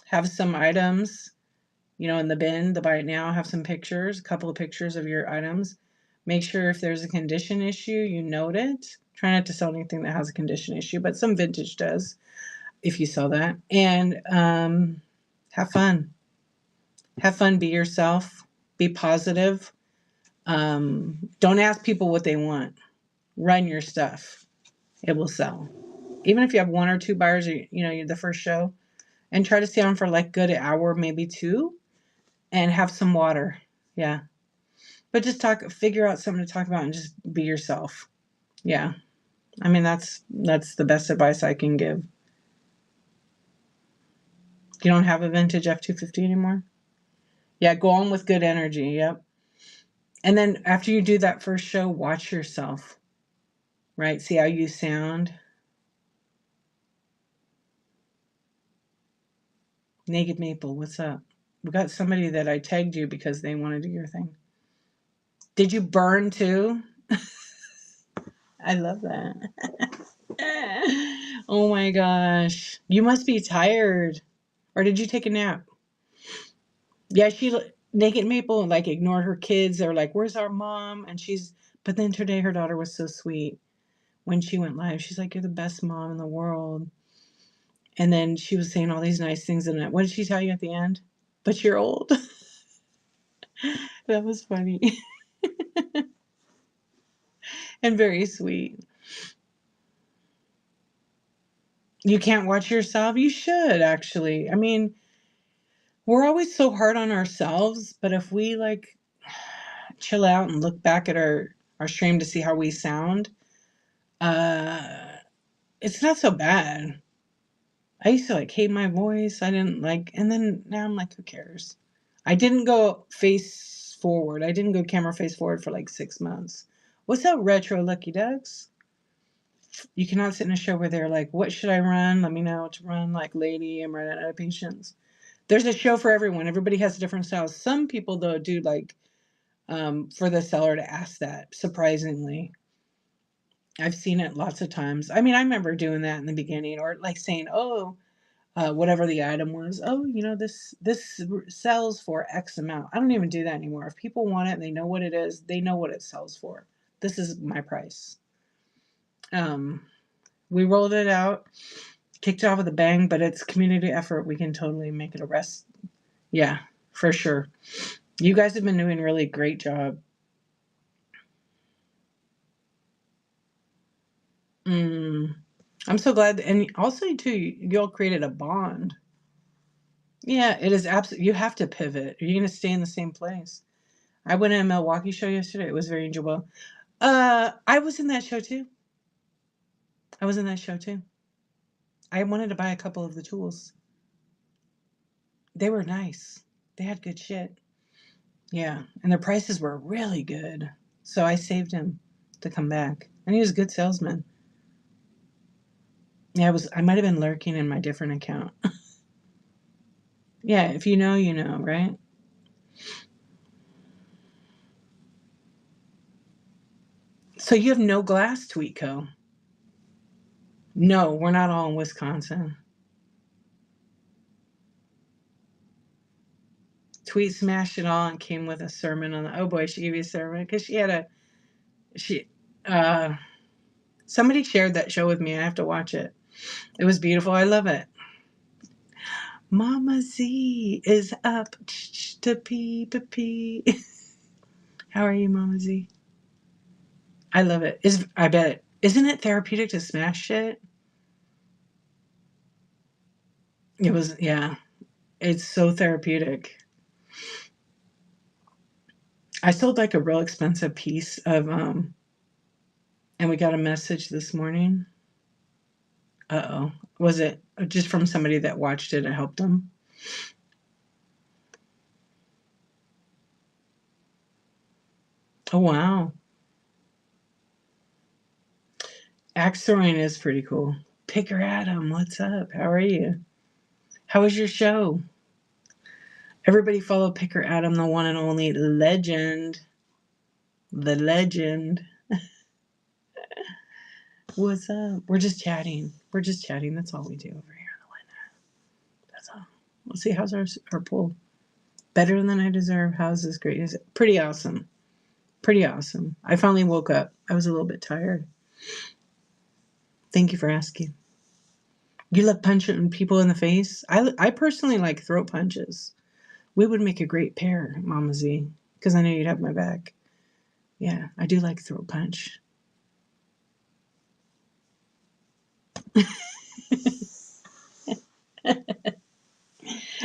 [SPEAKER 1] Have some items, in the bin, the buy it now. Have some pictures, a couple of pictures of your items. Make sure if there's a condition issue, you note it. Try not to sell anything that has a condition issue, but some vintage does if you sell that. And have fun. Have fun. Be yourself. Be positive. Don't ask people what they want. Run your stuff. It will sell. Even if you have 1 or 2 buyers, you're the first show, and try to stay on for like good hour, maybe 2, and have some water. Yeah. But just figure out something to talk about and just be yourself. Yeah. I mean, that's the best advice I can give. You don't have a vintage F-250 anymore? Yeah, go on with good energy. Yep. And then after you do that first show, watch yourself, right? See how you sound. Naked Maple, what's up? We got somebody that I tagged you because they want to do your thing. Did you burn too? I love that. Oh my gosh. You must be tired. Or did you take a nap? Yeah, Naked Maple like ignored her kids. They were like, "Where's our mom?" But then today her daughter was so sweet. When she went live, she's like, "You're the best mom in the world." And then she was saying all these nice things. And what did she tell you at the end? But you're old. That was funny. And very sweet. You can't watch yourself? You should, actually. I mean, we're always so hard on ourselves, but if we like chill out and look back at our stream to see how we sound, uh it's not so bad. I used to like hate my voice. I didn't like, and then now I'm like, who cares? I didn't go face forward. I didn't go camera face forward for like 6 months. What's up, Retro Lucky Ducks? You cannot sit in a show where they're like, what should I run? Let me know what to run. Like, lady, I'm running out of patience. There's a show for everyone. Everybody has different styles. Some people, though, do like for the seller to ask that, surprisingly. I've seen it lots of times. I mean, I remember doing that in the beginning, or like saying, oh, whatever the item was. Oh, this sells for X amount. I don't even do that anymore. If people want it and they know what it is, they know what it sells for. This is my price. We rolled it out, kicked it off with a bang, but it's community effort. We can totally make it a rest. Yeah, for sure. You guys have been doing a really great job. I'm so glad. And also, too, you all created a bond. Yeah, it is absolutely. You have to pivot. Are you going to stay in the same place? I went in a Milwaukee show yesterday. It was very enjoyable. I was in that show too. I wanted to buy a couple of the tools. They were nice. They had good shit. Yeah, and their prices were really good. So I saved him to come back, and he was a good salesman. Yeah, I might have been lurking in my different account. Yeah, if you know, you know, right? So you have no glass, Tweetco? No, we're not all in Wisconsin. Tweet smashed it all and came with a sermon on the. Oh boy, she gave you a sermon because she had a she. Somebody shared that show with me. I have to watch it. It was beautiful. I love it. Mama Z is up to pee pee pee. How are you, Mama Z? I love it. I bet it isn't it therapeutic to smash shit? It was, yeah. It's so therapeutic. I sold like a real expensive piece of and we got a message this morning. Uh-oh. Was it just from somebody that watched it and helped them? Oh wow. Axe throwing is pretty cool. Picker Adam, what's up? How are you? How was your show? Everybody follow Picker Adam, the one and only legend. The legend. What's up? We're just chatting. We're just chatting. That's all we do over here. That's all. Let's see. How's our pool? Better than I deserve. How's this great? Is it pretty awesome? Pretty awesome. I finally woke up. I was a little bit tired. Thank you for asking. You love punching people in the face? I personally like throat punches. We would make a great pair, Mama Z, because I know you'd have my back. Yeah, I do like throat punch.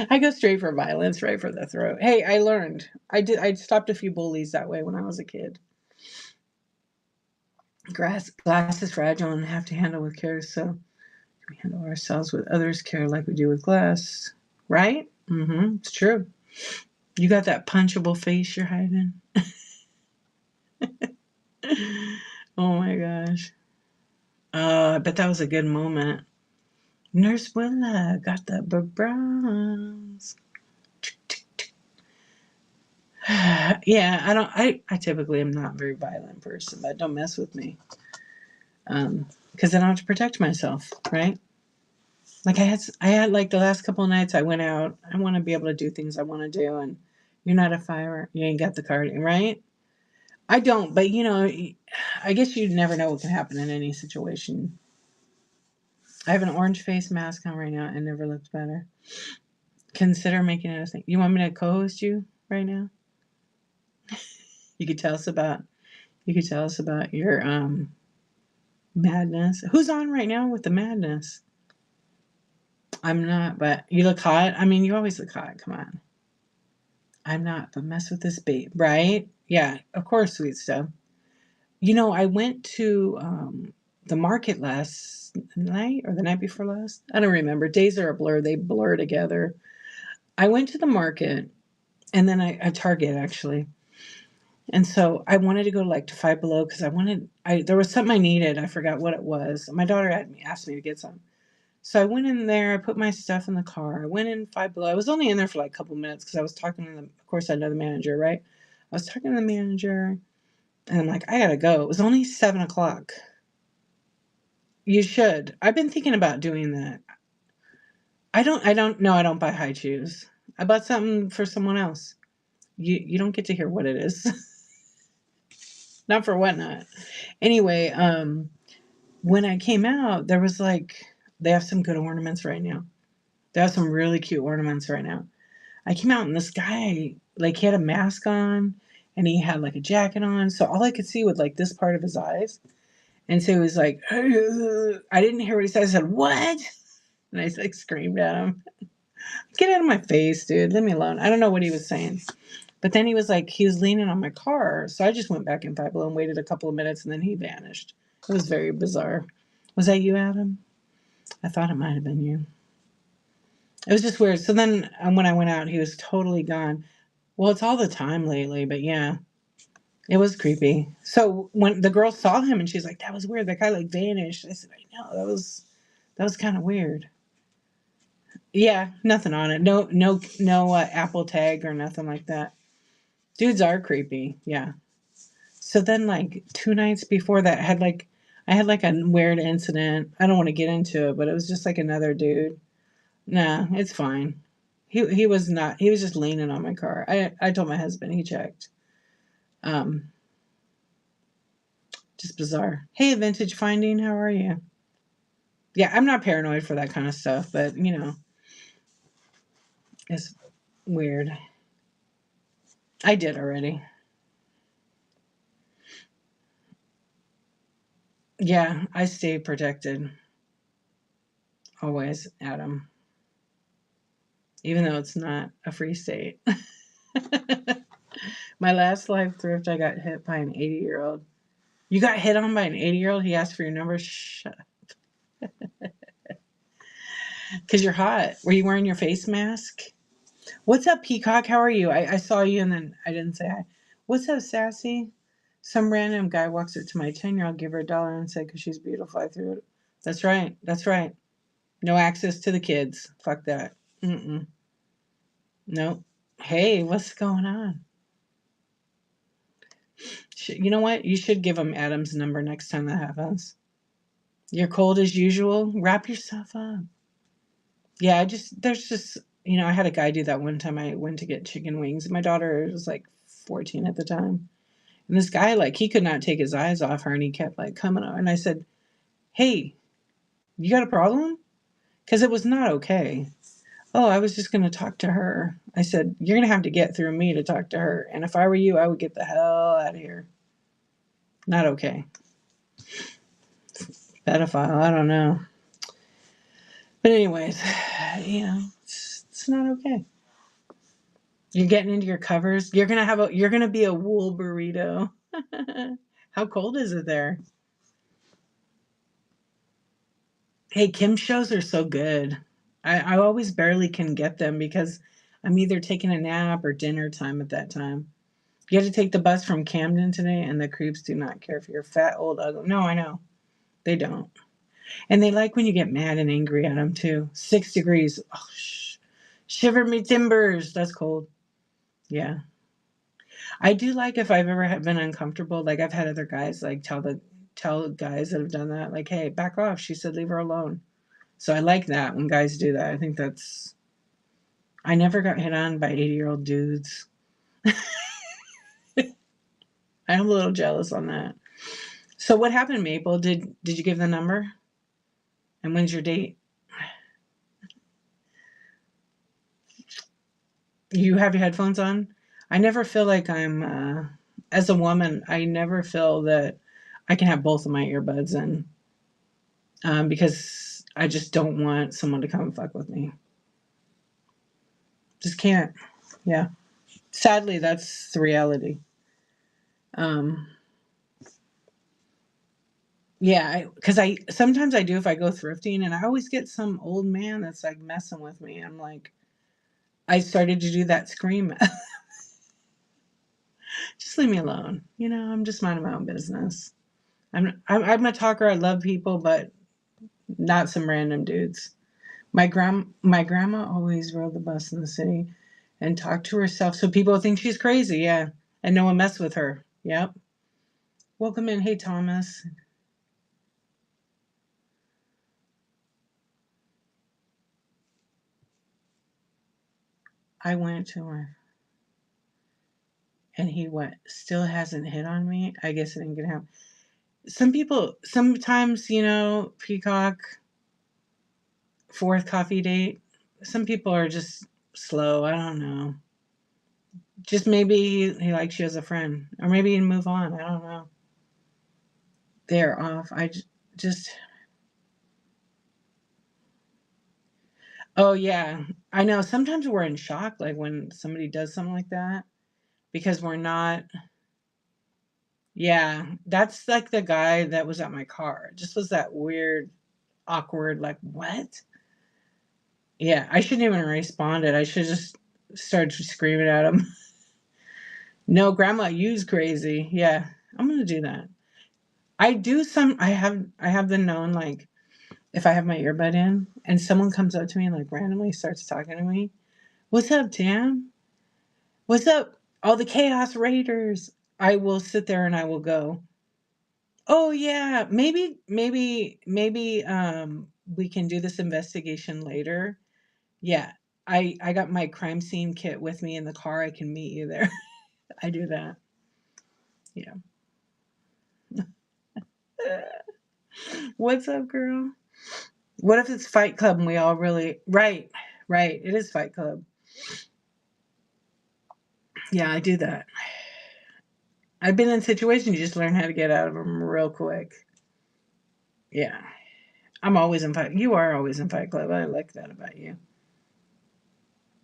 [SPEAKER 1] I go straight for violence, right for the throat. Hey, I learned. I stopped a few bullies that way when I was a kid. Glass is fragile and have to handle with care, so we handle ourselves with others' care like we do with glass. Right? Mm-hmm. It's true. You got that punchable face you're hiding. Oh my gosh. I bet that was a good moment. Nurse Willa got the bronze. Yeah, I typically am not a very violent person, but don't mess with me. Because then I have to protect myself, right? Like I had like the last couple of nights I went out. I want to be able to do things I want to do, and you're not a firearm. You ain't got the card, right? I don't, but I guess you never know what can happen in any situation. I have an orange face mask on right now and never looked better. Consider making it a thing. You want me to co-host you right now? You could tell us about your madness. Who's on right now with the madness? I'm not, but you look hot. I mean, you always look hot. Come on. I'm not, but mess with this bait, right? Yeah, of course, sweet stuff. I went to the market last night or the night before last. I don't remember. Days are a blur. They blur together. I went to the market and then I Target actually. And so I wanted to go to Five Below because there was something I needed. I forgot what it was. My daughter asked me to get some. So I went in there, I put my stuff in the car. I went in Five Below. I was only in there for like a couple minutes because I was talking to them. Of course, I know the manager, right? I was talking to the manager and I'm like, I gotta go. It was only 7 o'clock. You should. I've been thinking about doing that. I don't buy high shoes. I bought something for someone else. You don't get to hear what it is. Not for whatnot. Anyway, when I came out, there was they have some good ornaments right now. They have some really cute ornaments right now. I came out and this guy, he had a mask on and he had a jacket on. So all I could see was this part of his eyes. And so he was like, I didn't hear what he said. I said, what? And I screamed at him, get out of my face, dude. Leave me alone. I don't know what he was saying. But then he was leaning on my car. So I just went back in Five Below and waited a couple of minutes and then he vanished. It was very bizarre. Was that you, Adam? I thought it might have been you. It was just weird. So then when I went out, he was totally gone. Well, it's all the time lately, but yeah, it was creepy. So when the girl saw him and she's like, "That was weird. That guy like vanished." I said, "I know that was kind of weird." Yeah, nothing on it. No Apple tag or nothing like that. Dudes are creepy. Yeah. So then, like 2 nights before that, I had like a weird incident. I don't want to get into it, but it was just like another dude. Nah, it's fine. He was not. He was just leaning on my car. I told my husband. He checked. Um, just bizarre. Hey, Vintage Finding, how are you? Yeah, I'm not paranoid for that kind of stuff, but it's weird. I did already. Yeah, I stay protected always, Adam, even though it's not a free state. My last life thrift, I got hit by an 80-year-old. You got hit on by an 80-year-old? He asked for your number? Shut up. Because you're hot. Were you wearing your face mask? What's up, Peacock? How are you? I saw you and then I didn't say hi. What's up, Sassy? Some random guy walks up to my 10-year-old, give her $1 and said, because she's beautiful, I threw it. That's right. That's right. No access to the kids. Fuck that. Mm-mm. Nope. Hey, what's going on? You know what? You should give him Adam's number next time that happens. You're cold as usual. Wrap yourself up. Yeah, there's just, I had a guy do that one time. I went to get chicken wings. My daughter was like 14 at the time. And this guy, like, he could not take his eyes off her and he kept like coming on. And I said, "Hey, you got a problem?" Because it was not okay. "Oh, I was just going to talk to her." I said, "You're going to have to get through me to talk to her. And if I were you, I would get the hell out of here." Not okay. Pedophile, I don't know. But anyways, it's not okay. You're getting into your covers. You're gonna be a wool burrito. How cold is it there? Hey, Kim shows are so good. I always barely can get them because I'm either taking a nap or dinner time at that time. You had to take the bus from Camden today, and the creeps do not care if you're fat, old, ugly. No, I know. They don't. And they like when you get mad and angry at them, too. 6 degrees. Oh, shiver me timbers. That's cold. Yeah. I do like if I've ever been uncomfortable, like I've had other guys like tell guys that have done that, like, "Hey, back off." She said, "Leave her alone." So I like that when guys do that. I think that's I never got hit on by 80-year-old dudes. I'm a little jealous on that. So what happened, Maple? Did you give the number? And when's your date? You have your headphones on? I never feel like as a woman, I never feel that I can have both of my earbuds in because I just don't want someone to come and fuck with me. Just can't. Yeah. Sadly, that's the reality. Um, yeah, because sometimes I do if I go thrifting, and I always get some old man that's like messing with me. I'm like, I started to do that scream. Just leave me alone. I'm just minding my own business. I'm a talker. I love people, but not some random dudes. My grandma always rode the bus in the city and talked to herself, so people think she's crazy. Yeah, and no one messed with her. Yep. Welcome in. Hey, Thomas. I went to her, and he what? Still hasn't hit on me. I guess it ain't gonna happen. Some people, sometimes, Peacock, fourth coffee date. Some people are just slow. I don't know. Just maybe he likes you as a friend, or maybe you move on. I don't know. They're off. Just. Oh yeah, I know. Sometimes we're in shock, like when somebody does something like that, because we're not. Yeah, that's like the guy that was at my car. It just was that weird, awkward, like what? Yeah, I shouldn't even have responded. I should just started screaming at him. No, Grandma, you's crazy. Yeah, I'm gonna do that. I do some. I have the known, like, if I have my earbud in and someone comes up to me and like randomly starts talking to me, "What's up, Tam? What's up? All the Chaos Raiders." I will sit there and I will go, "Oh yeah, maybe we can do this investigation later." Yeah. I got my crime scene kit with me in the car. I can meet you there. I do that. Yeah. What's up, girl? What if it's Fight Club and we all really right, right. It is Fight Club. Yeah, I do that. I've been in situations you just learn how to get out of them real quick. Yeah. I'm always in Fight. You are always in Fight Club. I like that about you.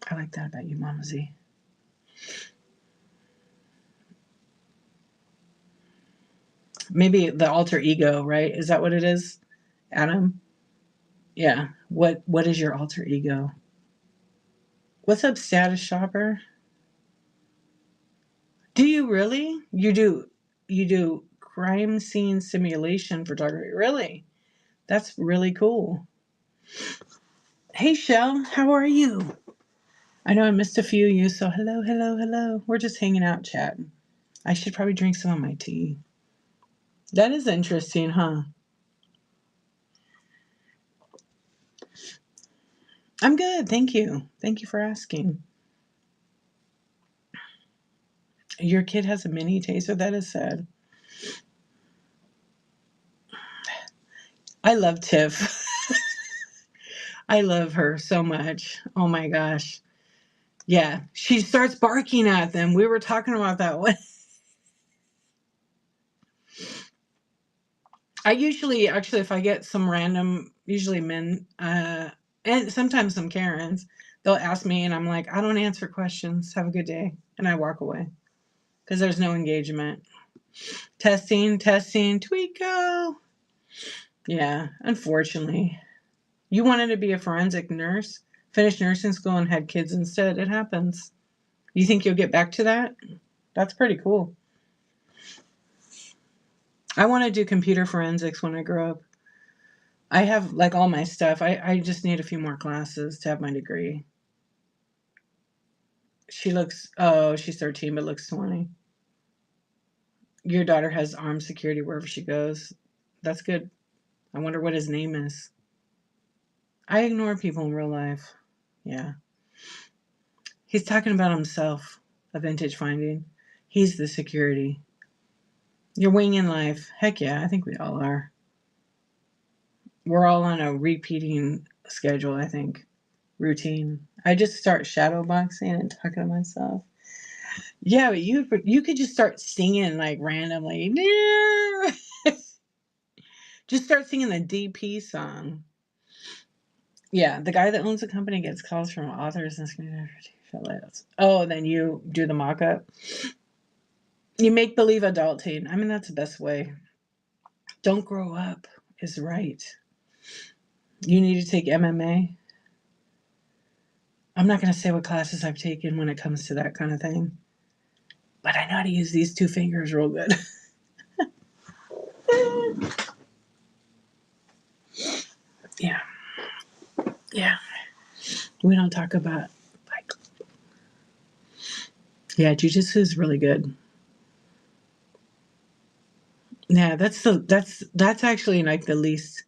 [SPEAKER 1] I like that about you, Mama Z. Maybe the alter ego, right? Is that what it is, Adam? Yeah. What is your alter ego? What's up, status shopper? Do you really? You do crime scene simulation photography. Really? That's really cool. Hey Shell, how are you? I know I missed a few of you, so hello, hello, hello. We're just hanging out chatting. I should probably drink some of my tea. That is interesting, huh? I'm good, thank you. Thank you for asking. Your kid has a mini taser? That is sad. I love Tiff. I love her so much. Oh my gosh. Yeah, she starts barking at them. We were talking about that one. I usually, actually, if I get some random, usually men, and sometimes some Karens, they'll ask me, and I'm like, I don't answer questions. Have a good day. And I walk away because there's no engagement. Testing, testing, Tweako. Yeah, unfortunately. You wanted to be a forensic nurse, finished nursing school, and had kids instead. It happens. You think you'll get back to that? That's pretty cool. I want to do computer forensics when I grow up. I have like all my stuff. I just need a few more classes to have my degree. She looks, oh, she's 13, but looks 20. Your daughter has armed security wherever she goes. That's good. I wonder what his name is. I ignore people in real life. Yeah. He's talking about himself, a vintage finding. He's the security. You're winging life. Heck yeah, I think we all are. We're all on a repeating schedule, I think. Routine. I just start shadow boxing and talking to myself. Yeah, but you could just start singing like randomly. Just start singing the DP song. Yeah, the guy that owns the company gets calls from authors and screenwriters. Oh, then you do the mock up. You make believe adulting. I mean, that's the best way. Don't grow up is right. You need to take MMA. I'm not going to say what classes I've taken when it comes to that kind of thing, but I know how to use these two fingers real good. Yeah, yeah. We don't talk about like, yeah, jujitsu is really good. Yeah, that's actually like the least.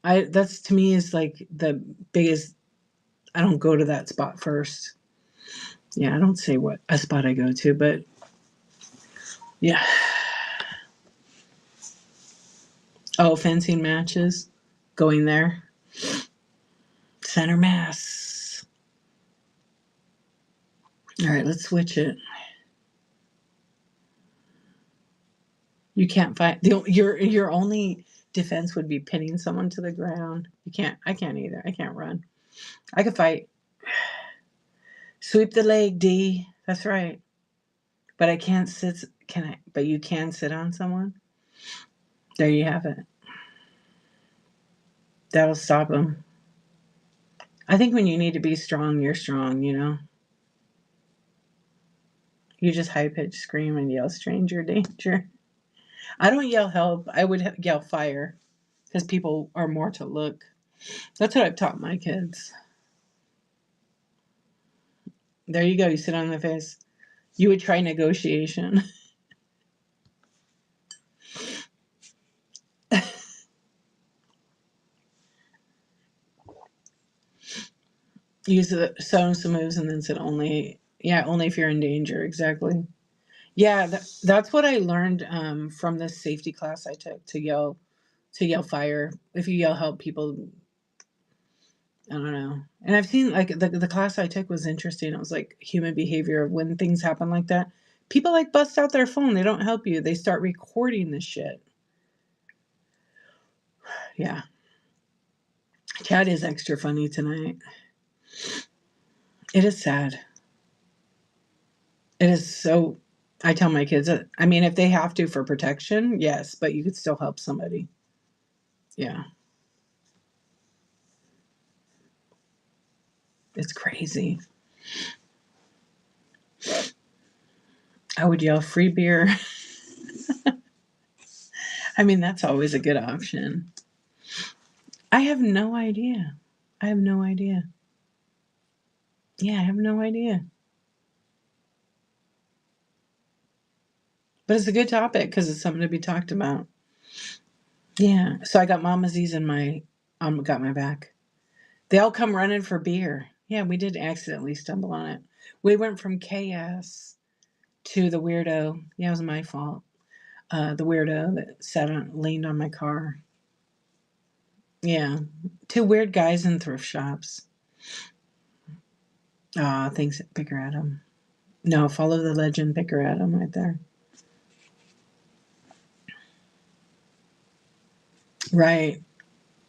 [SPEAKER 1] I that's to me is like the biggest. I don't go to that spot first. Yeah, I don't say what a spot I go to, but yeah. Oh, fencing matches, going there. Center mass. All right, let's switch it. You can't fight. Your only defense would be pinning someone to the ground. You can't. I can't either. I can't run. I could fight. Sweep the leg, D. That's right. But I can't sit. Can I? But you can sit on someone. There you have it. That'll stop them. I think when you need to be strong, you're strong, you know? You just high pitch scream and yell stranger danger. I don't yell help. I would yell fire because people are more to look. That's what I've taught my kids. There you go. You sit on the face. You would try negotiation. Use the so moves and then said only. Yeah, only if you're in danger. Exactly. Yeah, that's what I learned from this safety class I took to yell fire. If you yell help, people, I don't know. And I've seen like the class I took was interesting. It was like human behavior when things happen like that. People like bust out their phone. They don't help you. They start recording the shit. Yeah. Chad is extra funny tonight. It is sad. It is so. I tell my kids that, I mean, if they have to for protection, yes, but you could still help somebody. Yeah. It's crazy. I would yell free beer. I mean, that's always a good option. I have no idea. I have no idea. Yeah, I have no idea. But it's a good topic because it's something to be talked about. Yeah. So I got Mama Z's in my got my back. They all come running for beer. Yeah, we did accidentally stumble on it. We went from chaos to the weirdo. Yeah, it was my fault. The weirdo that leaned on my car. Yeah. Two weird guys in thrift shops. Ah, thanks, Picker Adam. No, follow the legend, Picker Adam, right there. Right.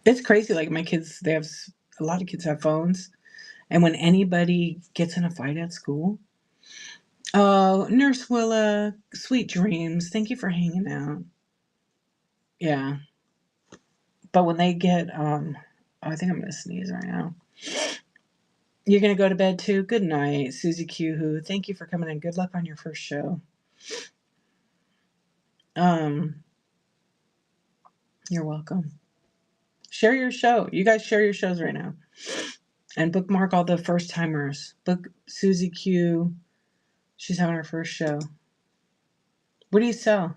[SPEAKER 1] It's crazy. Like my kids, a lot of kids have phones. And when anybody gets in a fight at school, oh, Nurse Willa, sweet dreams. Thank you for hanging out. Yeah. But when they get, I think I'm going to sneeze right now. You're going to go to bed too? Good night, Susie Q. Who, thank you for coming in. Good luck on your first show. You're welcome. Share your show. You guys share your shows right now. And bookmark all the first timers. Book Susie Q. She's having her first show. What do you sell?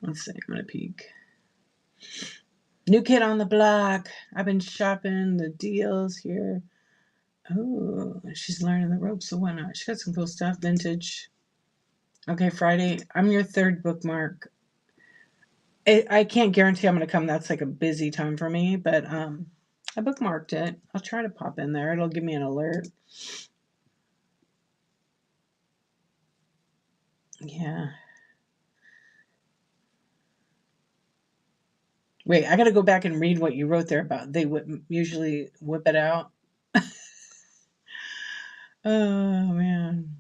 [SPEAKER 1] Let's see. I'm going to peek. New kid on the block. I've been shopping the deals here. Oh, she's learning the ropes, so why not? She got some cool stuff. Vintage. Okay, Friday. I'm your third bookmark. I can't guarantee I'm going to come. That's like a busy time for me, but I bookmarked it. I'll try to pop in there. It'll give me an alert. Yeah. Wait, I got to go back and read what you wrote there about. They would usually whip it out. Oh, man.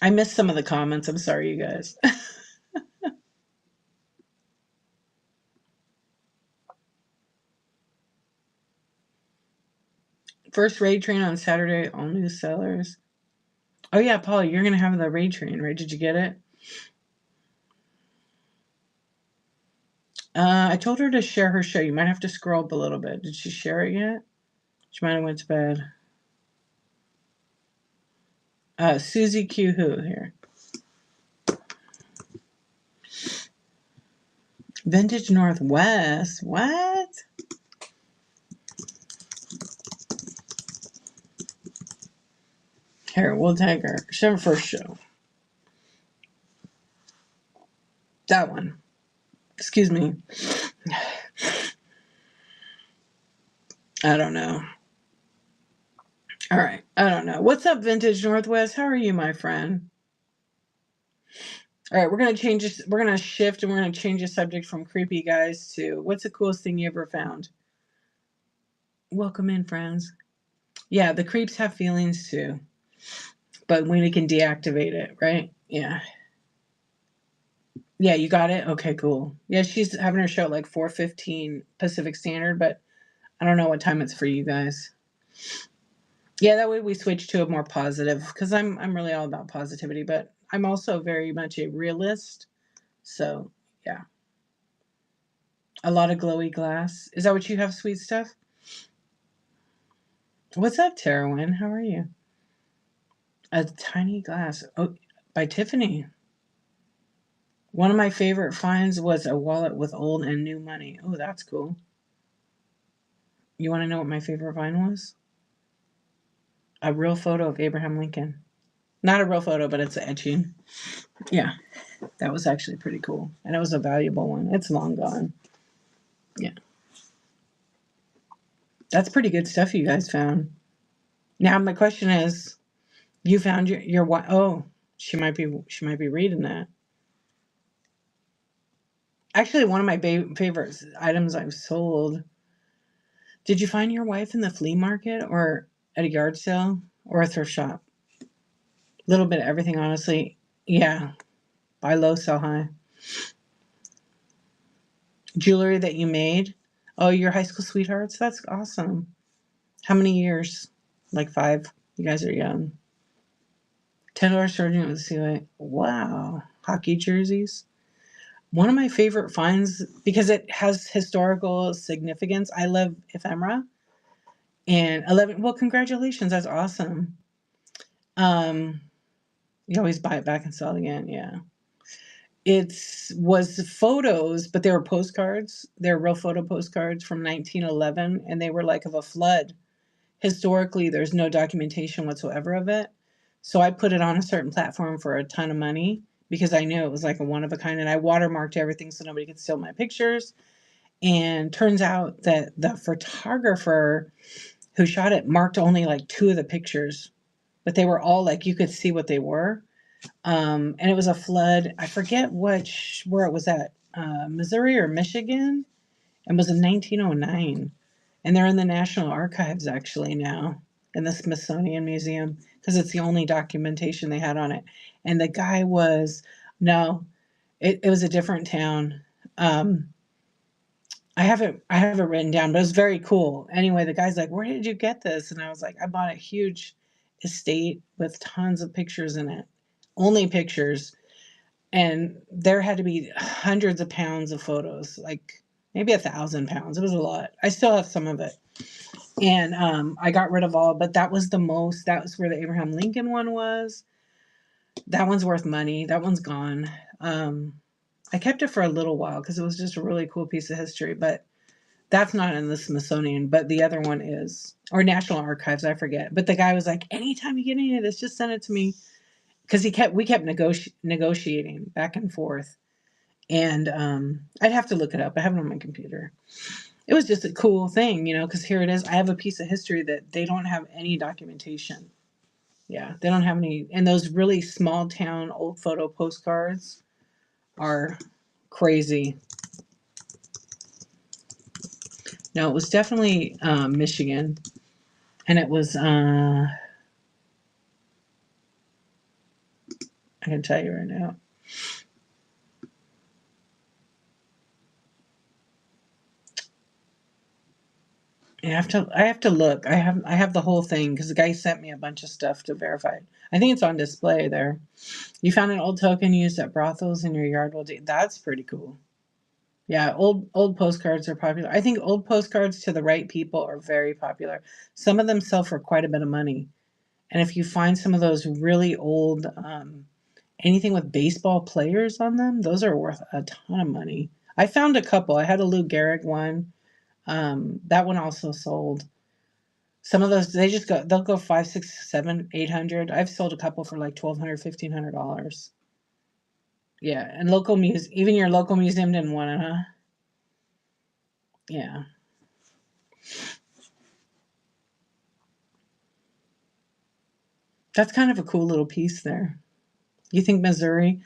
[SPEAKER 1] I missed some of the comments. I'm sorry, you guys. First raid train on Saturday, all new sellers. Oh, yeah, Paul, you're going to have the raid train, right? Did you get it? I told her to share her show. You might have to scroll up a little bit. Did she share it yet? She might have went to bed. Susie Q who here? Vintage Northwest. What? Here, we'll tag her. Show her first show. That one. Excuse me. I don't know. All right. I don't know. What's up, Vintage Northwest? How are you, my friend? All right, we're gonna change this. We're gonna shift and we're gonna change the subject from creepy guys to what's the coolest thing you ever found? Welcome in, friends. Yeah, the creeps have feelings too, but we can deactivate it, right? Yeah. Yeah, you got it? Okay, cool. Yeah, she's having her show at like 4:15 Pacific Standard, but I don't know what time it's for you guys. Yeah, that way we switch to a more positive because I'm really all about positivity, but I'm also very much a realist. So yeah, a lot of glowy glass. Is that what you have, sweet stuff? What's up, Terwin? How are you? A tiny glass. Oh, by Tiffany. One of my favorite finds was a wallet with old and new money. Oh, that's cool. You want to know what my favorite find was? A real photo of Abraham Lincoln. Not a real photo, but it's an etching. Yeah, that was actually pretty cool. And it was a valuable one. It's long gone. Yeah. That's pretty good stuff you guys found. Now my question is, you found your what? Oh, she might be reading that. Actually, one of my favorite items I've sold. Did you find your wife in the flea market or at a yard sale or a thrift shop? A little bit of everything, honestly. Yeah, buy low, sell high. Jewelry that you made. Oh, your high school sweethearts. That's awesome. How many years? Like 5. You guys are young. $10 charging with COA. Wow. Hockey jerseys. One of my favorite finds because it has historical significance. I love ephemera and 11. Well, congratulations. That's awesome. Um, you always buy it back and sell it again. Yeah. It was photos, but they were postcards. They're real photo postcards from 1911, and they were like of a flood. Historically, there's no documentation whatsoever of it. So I put it on a certain platform for a ton of money because I knew it was like a one of a kind, and I watermarked everything so nobody could steal my pictures. And turns out that the photographer who shot it marked only like 2 of the pictures, but they were all like you could see what they were. And it was a flood. I forget where it was at, Missouri or Michigan, and was in 1909. And they're in the National Archives actually now in the Smithsonian Museum because it's the only documentation they had on it. And the guy was no, it was a different town. Um, I have it written down, but it was very cool. Anyway, the guy's like, "Where did you get this?" And I was like, "I bought a huge estate with tons of pictures in it, only pictures." And there had to be hundreds of pounds of photos, like maybe 1,000 pounds. It was a lot. I still have some of it, and I got rid of all. But that was the most. That was where the Abraham Lincoln one was. That one's worth money. That one's gone. Um, I kept it for a little while because it was just a really cool piece of history, but that's not in the Smithsonian, but the other one is, or National Archives, I forget. But the guy was like, anytime you get any of this, just send it to me, because we kept negotiating back and forth, and I'd have to look it up. I have it on my computer. It was just a cool thing, because here it is. I have a piece of history that they don't have any documentation. Yeah, they don't have any, and those really small town old photo postcards are crazy. No, it was definitely Michigan, and it was. I can tell you right now. I have to look. I have the whole thing because the guy sent me a bunch of stuff to verify it. I think it's on display there. You found an old token used at brothels in your yard. Well, that's pretty cool. Yeah, old postcards are popular. I think old postcards to the right people are very popular. Some of them sell for quite a bit of money. And if you find some of those really old, anything with baseball players on them, those are worth a ton of money. I found a couple. I had a Lou Gehrig one. That one also sold. Some of those they'll go 5, 6, 7, 800. I've sold a couple for like $1,200, $1,500. Yeah, and even your local museum didn't want it, huh? Yeah, that's kind of a cool little piece there. You think Missouri?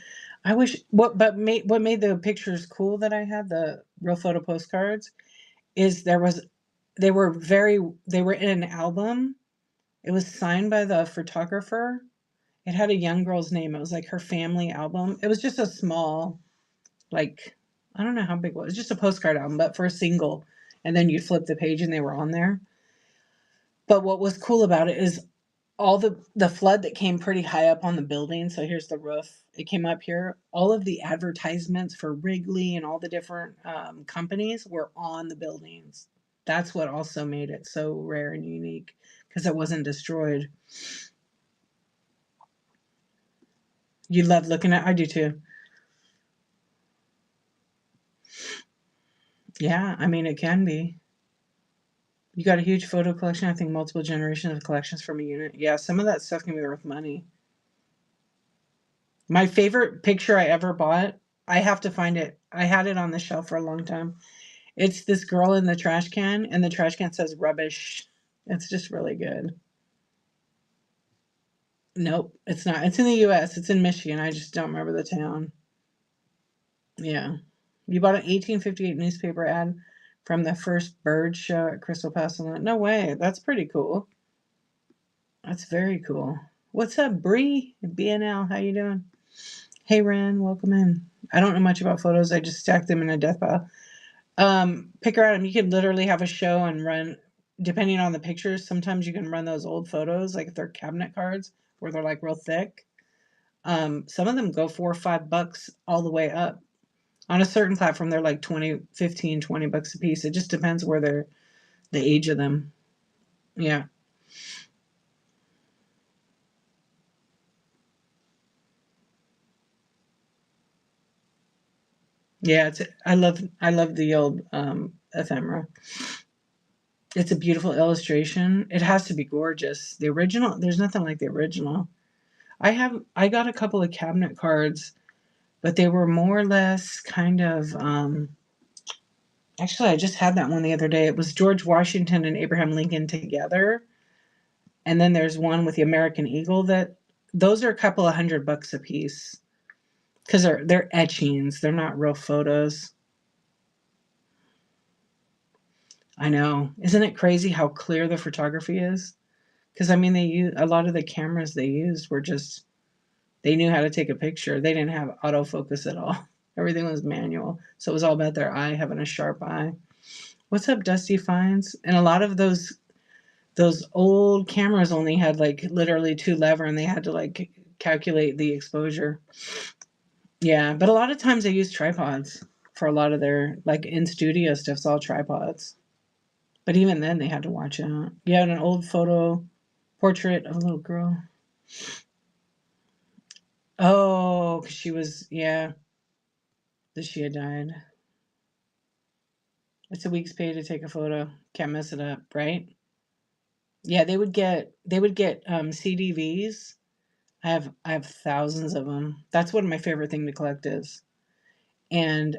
[SPEAKER 1] I wish what made the pictures cool that I had, the real photo postcards, is they were in an album. It was signed by the photographer. It had a young girl's name. It was like her family album. It was just a small, like, I don't know how big it was. Just a postcard album, but for a single. and then you'd flip the page and they were on there. But what was cool about it is all the flood that came pretty high up on the building. So here's the roof. It came up here. All of the advertisements for Wrigley and all the different companies were on the buildings. That's what also made it so rare and unique because it wasn't destroyed. You love looking at. I do too. Yeah, I mean it can be. You got a huge photo collection. I think multiple generations of collections from a unit. Yeah, some of that stuff can be worth money. My favorite picture I ever bought, I have to find it. I had it on the shelf for a long time. It's this girl in the trash can, and the trash can says rubbish. It's just really good. Nope, it's not. It's in the US. It's in Michigan. I just don't remember the town. Yeah. You bought an 1858 newspaper ad from the first bird show at Crystal Pasadena. No way. That's pretty cool. That's very cool. What's up, Bree? BNL, how you doing? Hey, Ren, welcome in. I don't know much about photos. I just stacked them in a death pile. Pick or Adam, you could literally have a show and run, depending on the pictures. Sometimes you can run those old photos, like if they're cabinet cards where they're like real thick. Some of them go $4 or $5 all the way up. On a certain platform, they're like 20, 15, $20 a piece. It just depends where they're the age of them. Yeah. Yeah, I love the old ephemera. It's a beautiful illustration. It has to be gorgeous. The original, there's nothing like the original. I got a couple of cabinet cards, but they were more or less kind of actually I just had that one the other day. It was George Washington and Abraham Lincoln together. And then there's one with the American Eagle that those are a couple of $100 a piece because they're etchings. They're not real photos. I know. Isn't it crazy how clear the photography is? Because I mean, they use a lot of the cameras they used were just they knew how to take a picture. They didn't have autofocus at all. Everything was manual, so it was all about their eye having a sharp eye. What's up, Dusty Finds? And a lot of those old cameras only had like literally two lever, and they had to like calculate the exposure. Yeah, but a lot of times they use tripods for a lot of their like in studio stuff. It's all tripods. But even then, they had to watch out. You had an old photo portrait of a little girl. Oh, 'cause she was, yeah, that she had died. It's a week's pay to take a photo. Can't mess it up, right? Yeah, they would get CDVs. I have thousands of them. That's one of my favorite thing to collect is. And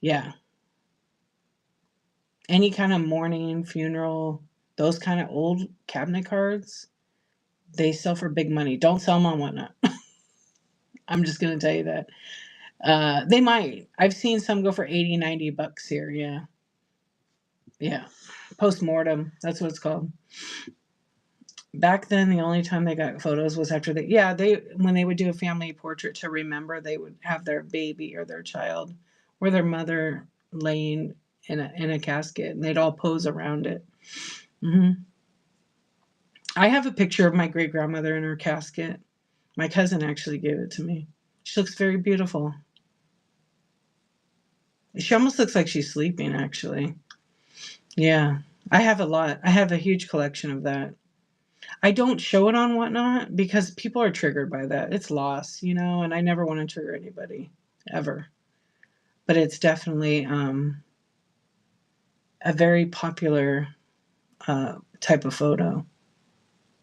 [SPEAKER 1] yeah, any kind of mourning, funeral, those kind of old cabinet cards, they sell for big money. Don't sell them on Whatnot. I'm just gonna tell you that. They might. I've seen some go for 80, $90 here. Yeah. Yeah. Post-mortem. That's what it's called. Back then, the only time they got photos was after they when they would do a family portrait to remember, they would have their baby or their child or their mother laying in a casket, and they'd all pose around it. Hmm. I have a picture of my great grandmother in her casket. My cousin actually gave it to me. She looks very beautiful. She almost looks like she's sleeping, actually. Yeah. I have a lot. I have a huge collection of that. I don't show it on Whatnot because people are triggered by that. It's loss, and I never want to trigger anybody ever. But it's definitely a very popular type of photo.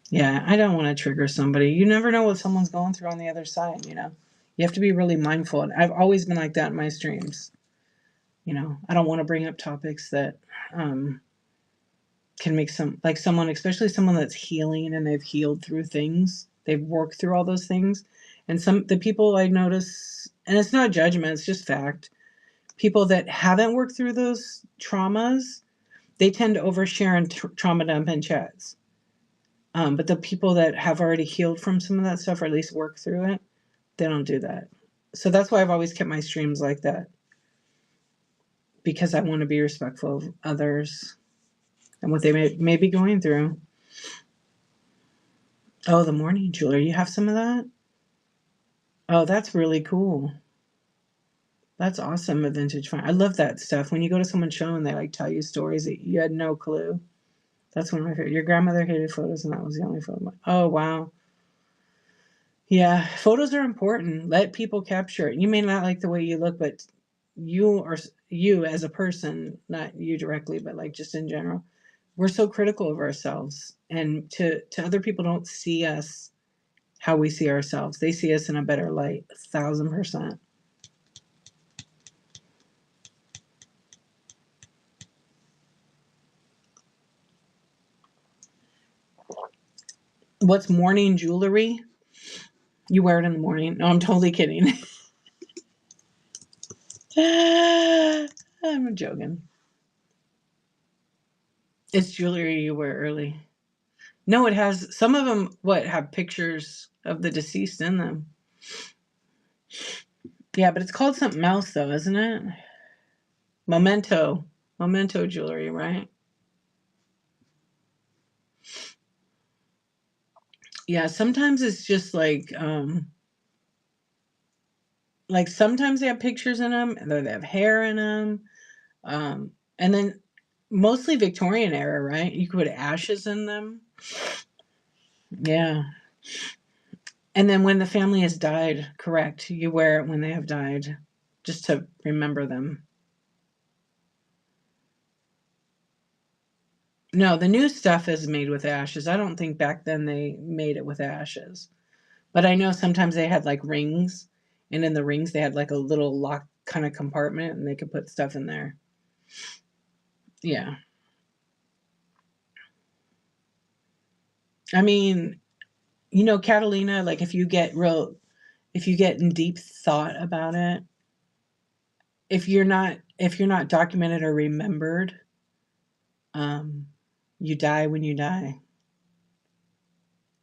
[SPEAKER 1] Yeah, I don't want to trigger somebody. You never know what someone's going through on the other side. You have to be really mindful. And I've always been like that in my streams. I don't want to bring up topics that can make someone, especially someone that's healing and they've healed through things. They've worked through all those things. And the people I notice, and it's not judgment, it's just fact. People that haven't worked through those traumas, they tend to overshare and trauma dump in chats. But the people that have already healed from some of that stuff, or at least worked through it, they don't do that. So that's why I've always kept my streams like that. because I want to be respectful of others and what they may be going through. Oh, the morning jewelry. You have some of that? Oh, that's really cool. That's awesome, a vintage find. I love that stuff. When you go to someone's show and they like tell you stories that you had no clue. That's one of my favorite. Your grandmother hated photos, and that was the only photo. Oh, wow. Yeah, photos are important. Let people capture it. You may not like the way you look, but you as a person, not you directly, but like just in general, we're so critical of ourselves, and to other people don't see us how we see ourselves. They see us in a better light, 1,000%. What's morning jewelry? You wear it in the morning. No, I'm totally kidding. I'm joking. It's jewelry you wear early. No, it has some of them. What have pictures of the deceased in them? Yeah, but it's called something else, though, isn't it? Memento, memento jewelry, right? Yeah, sometimes it's just like sometimes they have pictures in them, and they have hair in them, and then mostly Victorian era, right? You could put ashes in them. Yeah. And then when the family has died, correct, you wear it when they have died, just to remember them. No, the new stuff is made with ashes. I don't think back then they made it with ashes. But I know sometimes they had like rings, and in the rings they had like a little lock kind of compartment, and they could put stuff in there. Yeah. I mean, Catalina, like if you get in deep thought about it, if you're not documented or remembered, um, you die when you die,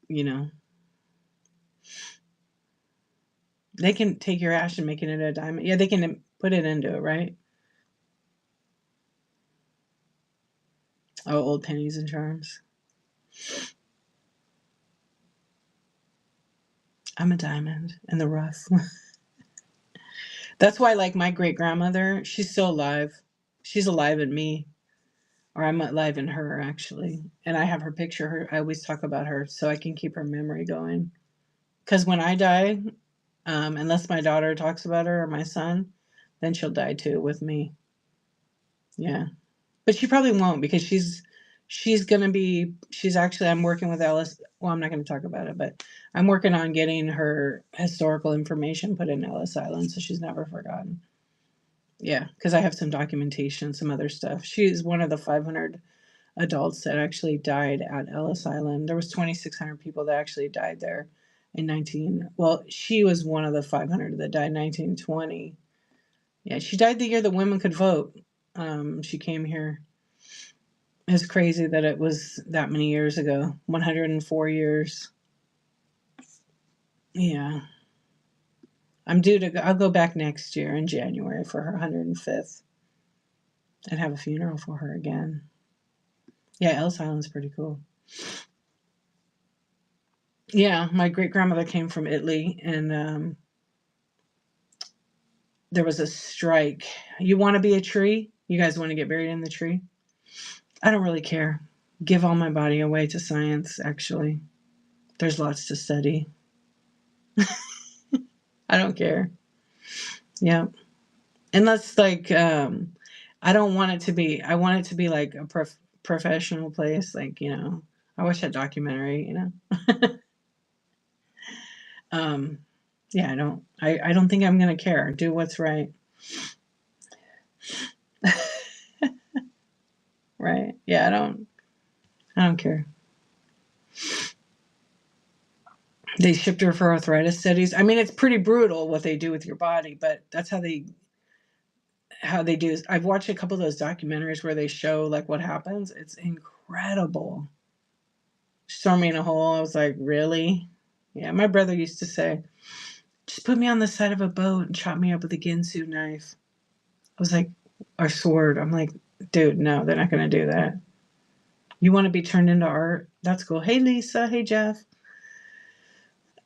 [SPEAKER 1] you know. They can take your ash and make it into a diamond. Yeah, they can put it into it, right? Oh, old pennies and charms. I'm a diamond in the rough. That's why, like, my great grandmother, she's still alive. She's alive in me, or I'm alive in her, actually. And I have her picture. I always talk about her so I can keep her memory going. Because when I die, unless my daughter talks about her or my son, then she'll die too with me. Yeah. But she probably won't because she's actually, I'm working with Ellis. Well, I'm not going to talk about it, but I'm working on getting her historical information put in Ellis Island so she's never forgotten. Yeah, because I have some documentation, some other stuff. She's one of the 500 adults that actually died at Ellis Island. There was 2,600 people that actually died there in 19. Well, she was one of the 500 that died in 1920. Yeah, she died the year that women could vote. She came here. It's crazy that it was that many years ago. 104 years. Yeah. I'll go back next year in January for her 105th and have a funeral for her again. Yeah, Ellis Island's pretty cool. Yeah, my great grandmother came from Italy, and there was a strike. You want to be a tree? You guys want to get buried in the tree? I don't really care. Give all my body away to science, actually. There's lots to study. I don't care. Yeah. Unless, like, I want it to be like a professional place. Like, I watched that documentary. Um, yeah, I don't think I'm going to care. Do what's right. Right. Yeah, I don't care. They shipped her for arthritis studies. I mean, it's pretty brutal what they do with your body, but that's how they do. I've watched a couple of those documentaries where they show like what happens. It's incredible. Just throw me in a hole. I was like, really? Yeah, my brother used to say, just put me on the side of a boat and chop me up with a Ginsu knife. I was like, or sword. I'm like, dude, no, they're not going to do that. You want to be turned into art? That's cool. Hey, Lisa. Hey, Jeff.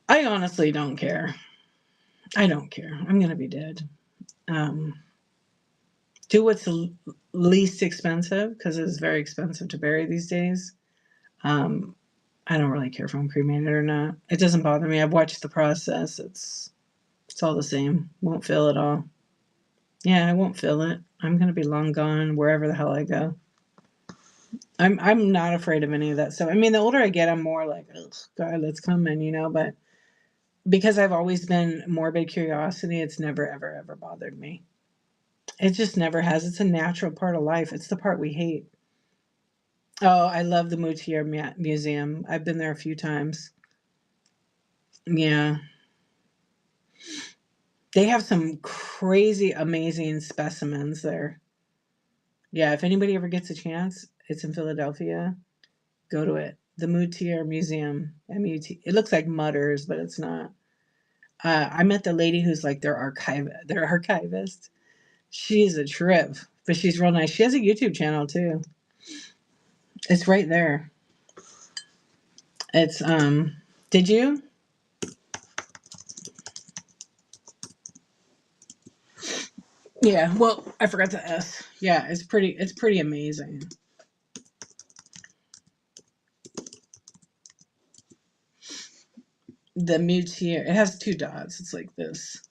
[SPEAKER 1] I honestly don't care. I don't care. I'm going to be dead. Um, do what's least expensive because it's very expensive to bury these days. Um, I don't really care if I'm cremated or not. It doesn't bother me. I've watched the process. It's all the same. Won't feel it all. Yeah, I won't feel it. I'm gonna be long gone wherever the hell I go. I'm not afraid of any of that stuff. I mean, the older I get, I'm more like, oh God, that's coming, But because I've always been morbid curiosity, it's never ever ever bothered me. It just never has. It's a natural part of life. It's the part we hate. Oh, I love the Moutier Museum. I've been there a few times. Yeah. They have some crazy, amazing specimens there. Yeah, if anybody ever gets a chance, it's in Philadelphia. Go to it. The Moutier Museum. MUT. It looks like Mutters, but it's not. I met the lady who's like their archivist. She's a trip, but she's real nice. She has a YouTube channel too. It's right there. It's did you? Yeah, well, I forgot to ask. Yeah, it's pretty amazing. The Moutier, it has two dots. It's like this.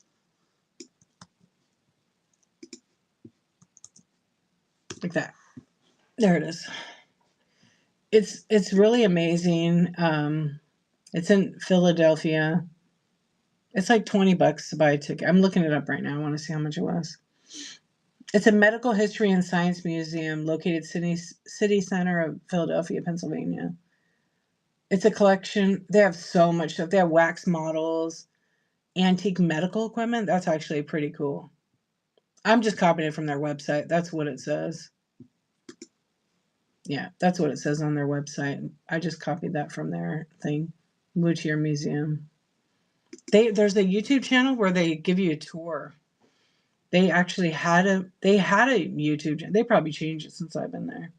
[SPEAKER 1] Like that. There it is. It's really amazing. It's in Philadelphia. It's like $20 to buy a ticket. I'm looking it up right now. I want to see how much it was. It's a medical history and science museum located city center of Philadelphia, Pennsylvania. It's a collection. They have so much stuff. They have wax models, antique medical equipment. That's actually pretty cool. I'm just copying it from their website. That's what it says. Yeah, that's what it says on their website. I just copied that from their thing. Moutier Museum. There's a YouTube channel where they give you a tour. They actually had a YouTube channel. They probably changed it since I've been there.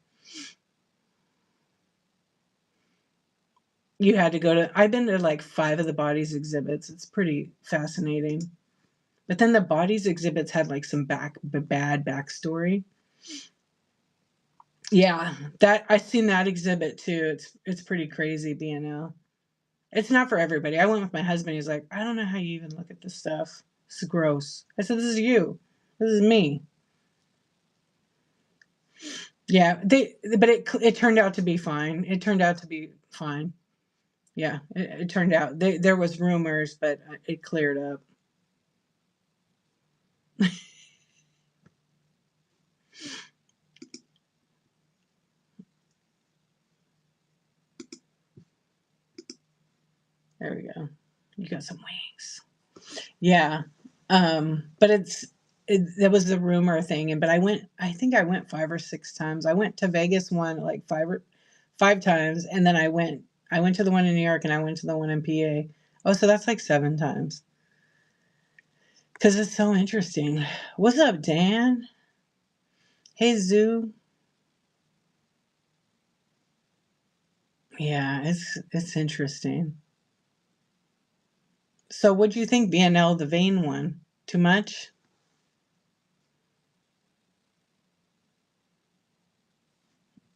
[SPEAKER 1] You had to go to I've been to like 5 of the bodies exhibits. It's pretty fascinating. But then the bodies exhibits had like some bad backstory. Yeah, that I've seen that exhibit too. It's pretty crazy, BNL. It's not for everybody. I went with my husband. He's like, I don't know how you even look at this stuff. This is gross. I said, this is you. This is me. Yeah, but it turned out to be fine. It turned out to be fine. Yeah, it turned out there was rumors, but it cleared up. There we go. You got some wings. Yeah. But that was the rumor thing. But I think I went 5 or 6 times. I went to Vegas one like 5 times. And then I went to the one in New York and I went to the one in PA. Oh, so that's like 7 times. Cause it's so interesting. What's up, Dan? Hey, Zoo. Yeah, it's interesting. So what do you think, BNL, the vein one? Too much?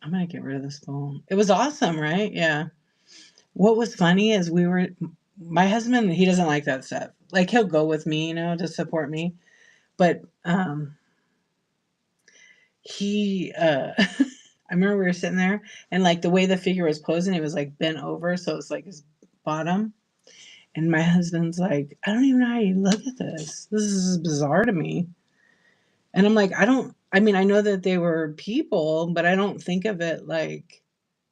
[SPEAKER 1] I'm gonna get rid of this bowl. It was awesome, right? Yeah. What was funny is my husband, he doesn't like that stuff. Like he'll go with me, to support me. But he I remember we were sitting there and like the way the figure was posing, it was like bent over, so it's like his bottom. And my husband's like, I don't even know how you look at this. This is bizarre to me. And I'm like, I mean, I know that they were people, but I don't think of it like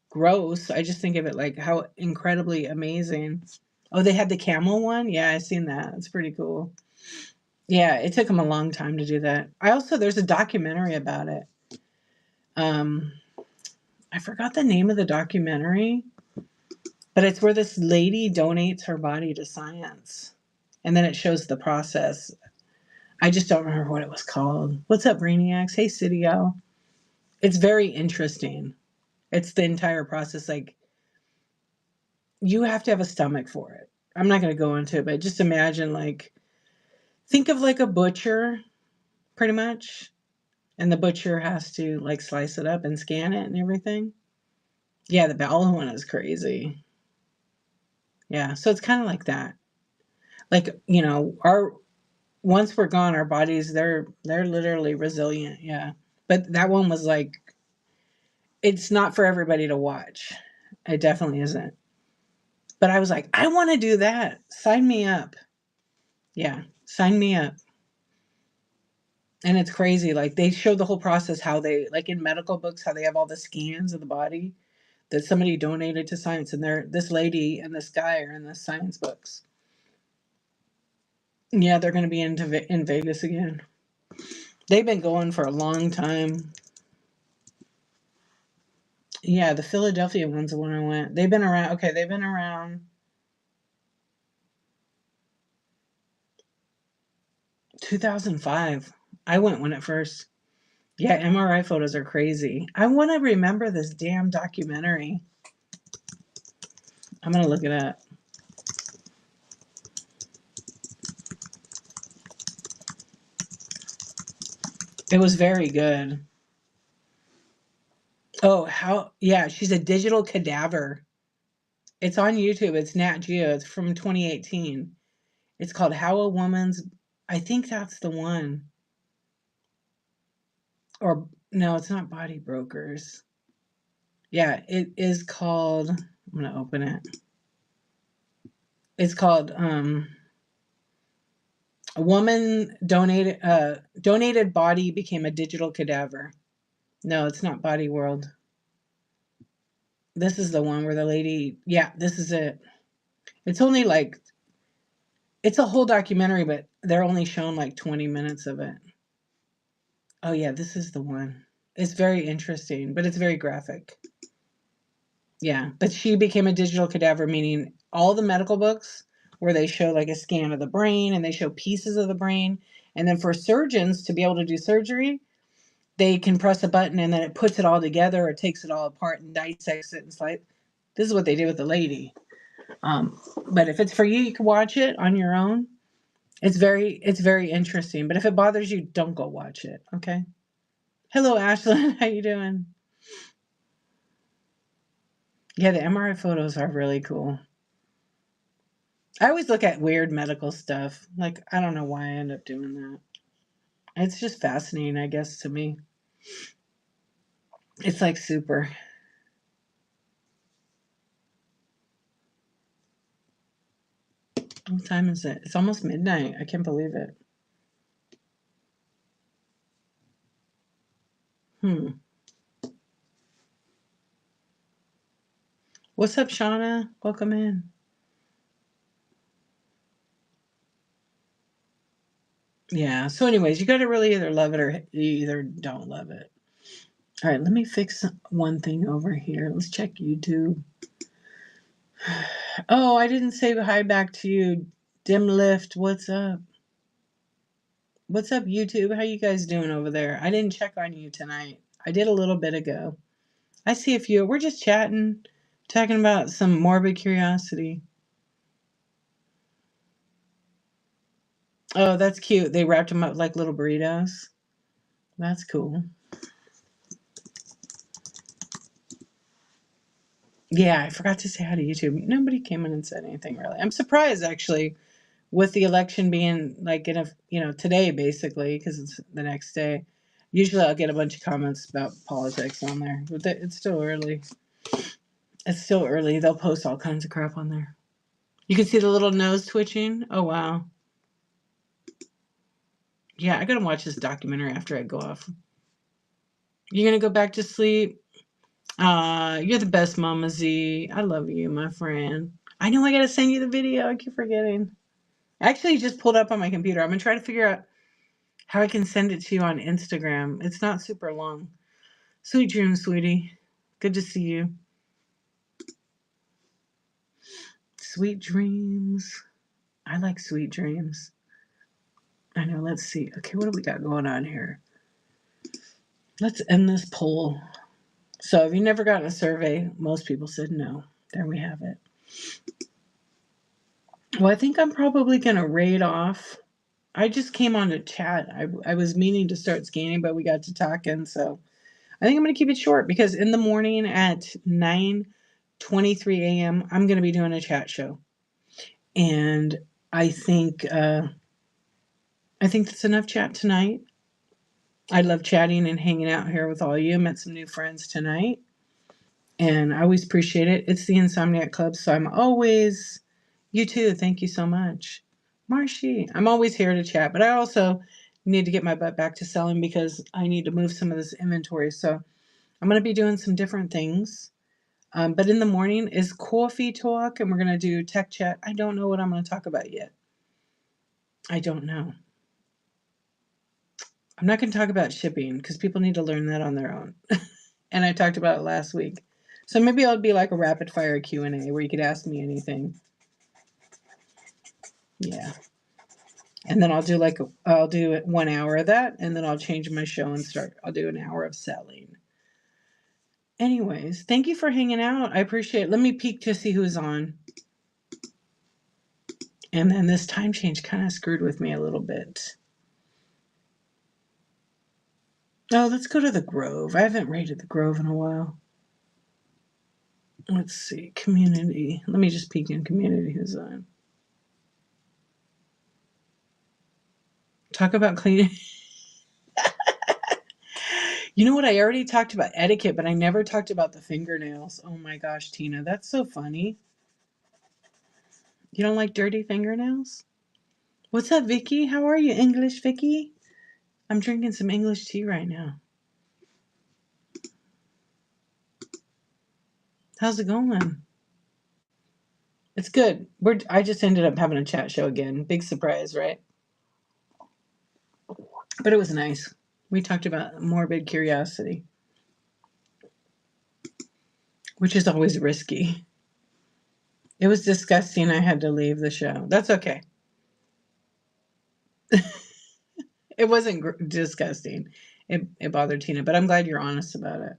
[SPEAKER 1] gross. I just think of it like how incredibly amazing. Oh, they had the camel one? Yeah, I seen that. It's pretty cool. Yeah, it took them a long time to do that. There's a documentary about it. Um, I forgot the name of the documentary, but it's where this lady donates her body to science. And then it shows the process. I just don't remember what it was called. What's up, Brainiacs? Hey, City Owl. It's very interesting. It's the entire process. Like, you have to have a stomach for it. I'm not going to go into it, but just imagine, like, think of like a butcher, pretty much. And the butcher has to, like, slice it up and scan it and everything. Yeah, the bowel one is crazy. Yeah, so it's kind of like that. Like, our once we're gone, our bodies, they're literally resilient. Yeah. But that one was like, it's not for everybody to watch. It definitely isn't. But I was like, I want to do that. Sign me up. Yeah, sign me up. And it's crazy. Like, they show the whole process, how they, like in medical books, how they have all the scans of the body that somebody donated to science. And this lady and this guy are in the science books. Yeah, they're going to be in Vegas again. They've been going for a long time. Yeah, the Philadelphia one's the one I went. They've been around. Okay, they've been around 2005. I went when it first. Yeah, MRI photos are crazy. I want to remember this damn documentary. I'm going to look it up. It was very good. Oh, yeah, she's a digital cadaver. It's on YouTube. It's Nat Geo. It's from 2018. It's called How a Woman's, I think that's the one. Or no, it's not Body Brokers. Yeah, it is called, I'm going to open it. It's called a woman donated body became a digital cadaver. No, it's not Body World. This is the one where the lady, yeah, this is it. It's only like, it's a whole documentary, but they're only shown like 20 minutes of it. Oh yeah, this is the one. It's very interesting, but it's very graphic. Yeah, but she became a digital cadaver, meaning all the medical books where they show like a scan of the brain and they show pieces of the brain. And then for surgeons to be able to do surgery, they can press a button and then it puts it all together or takes it all apart and dissects it and slice. This is what they did with the lady. But if it's for you, you can watch it on your own. It's very interesting. But if it bothers you, don't go watch it. Okay. Hello, Ashlyn. How you doing? Yeah, the MRI photos are really cool. I always look at weird medical stuff. Like, I don't know why I end up doing that. It's just fascinating, I guess, to me. It's like super. What time is it? It's almost midnight. I can't believe it. Hmm. What's up, Shauna? Welcome in. Yeah. So, anyways, you got to really either love it or you either don't love it. All right. Let me fix one thing over here. Let's check YouTube. Oh, I didn't say hi back to you. Dim Lift. What's up? What's up, YouTube? How you guys doing over there? I didn't check on you tonight. I did a little bit ago. I see a few. We're just chatting, talking about some morbid curiosity. Oh, that's cute. They wrapped them up like little burritos. That's cool. Yeah, I forgot to say hi to YouTube. Nobody came in and said anything really. I'm surprised actually with the election being like in today basically because it's the next day. Usually I'll get a bunch of comments about politics on there, but it's still early. It's still early. They'll post all kinds of crap on there. You can see the little nose twitching. Oh wow. Yeah, I gotta watch this documentary after I go off. You're gonna go back to sleep? You're the best, Mama Z. I love you, my friend. I know I gotta send you the video. I keep forgetting. I actually just pulled up on my computer. I'm gonna try to figure out how I can send it to you on Instagram. It's not super long. Sweet dreams, sweetie. Good to see you. Sweet dreams. I like sweet dreams. I know. Let's see. Okay, what do we got going on here? Let's end this poll. So, have you never gotten a survey? Most people said no. There we have it. Well, I think I'm probably going to raid off. I just came on to chat. I was meaning to start scanning, but we got to talking. So, I think I'm going to keep it short because in the morning at 9:23 a.m., I'm going to be doing a chat show. And I think that's enough chat tonight. I love chatting and hanging out here with all of you. Met some new friends tonight. And I always appreciate it. It's the Insomniac Club, so I'm always, you too, thank you so much. Marshy, I'm always here to chat, but I also need to get my butt back to selling because I need to move some of this inventory. So I'm going to be doing some different things. But in the morning is coffee talk, and we're going to do tech chat. I don't know what I'm going to talk about yet. I don't know. I'm not going to talk about shipping because people need to learn that on their own. And I talked about it last week. So maybe I'll be like a rapid fire Q&A where you could ask me anything. Yeah. And then I'll do it 1 hour of that, and then I'll change my show and I'll do an hour of selling. Anyways, thank you for hanging out. I appreciate it. Let me peek to see who's on. And then this time change kind of screwed with me a little bit. Oh, let's go to the Grove. I haven't rated the Grove in a while. Let's see. Community. Let me just peek in community who's on. Talk about cleaning. You know what? I already talked about etiquette, but I never talked about the fingernails. Oh my gosh, Tina, that's so funny. You don't like dirty fingernails? What's up, Vicky? How are you, English Vicky? I'm drinking some English tea right now. How's it going? It's good. I just ended up having a chat show again. Big surprise, right? But it was nice. We talked about morbid curiosity, which is always risky. It was disgusting. I had to leave the show. That's okay. It wasn't disgusting. It bothered Tina, but I'm glad you're honest about it.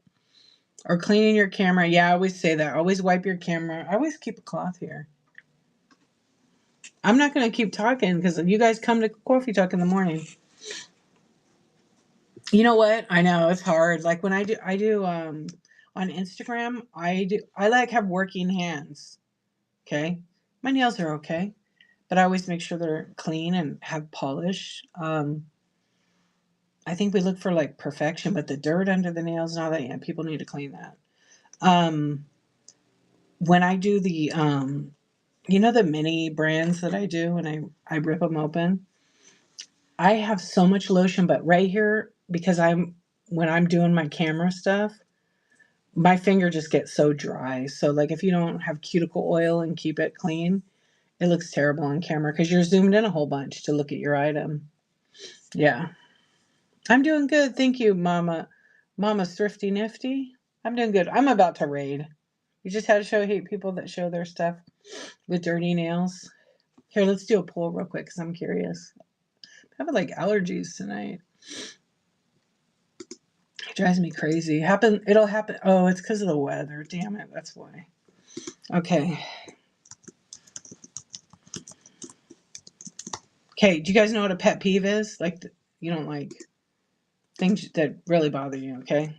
[SPEAKER 1] Or cleaning your camera. Yeah, I always say that. Always wipe your camera. I always keep a cloth here. I'm not going to keep talking because you guys come to coffee talk in the morning. You know what? I know it's hard. Like when I do on Instagram, I like have working hands. Okay. My nails are okay, but I always make sure they're clean and have polish. I think we look for like perfection, but the dirt under the nails and all that, yeah, people need to clean that. When I do the the mini brands that I do and I rip them open, I have so much lotion, but right here, because when I'm doing my camera stuff, my finger just gets so dry. So like if you don't have cuticle oil and keep it clean, it looks terrible on camera because you're zoomed in a whole bunch to look at your item. Yeah. I'm doing good. Thank you, Mama. Mama Thrifty Nifty. I'm doing good. I'm about to raid. You just had to hate people that show their stuff with dirty nails. Here, let's do a poll real quick because I'm curious. I'm having like allergies tonight. It drives me crazy. It'll happen. Oh, it's because of the weather. Damn it. That's why. Okay. Okay. Do you guys know what a pet peeve is? Like, you don't like things that really bother you. Okay.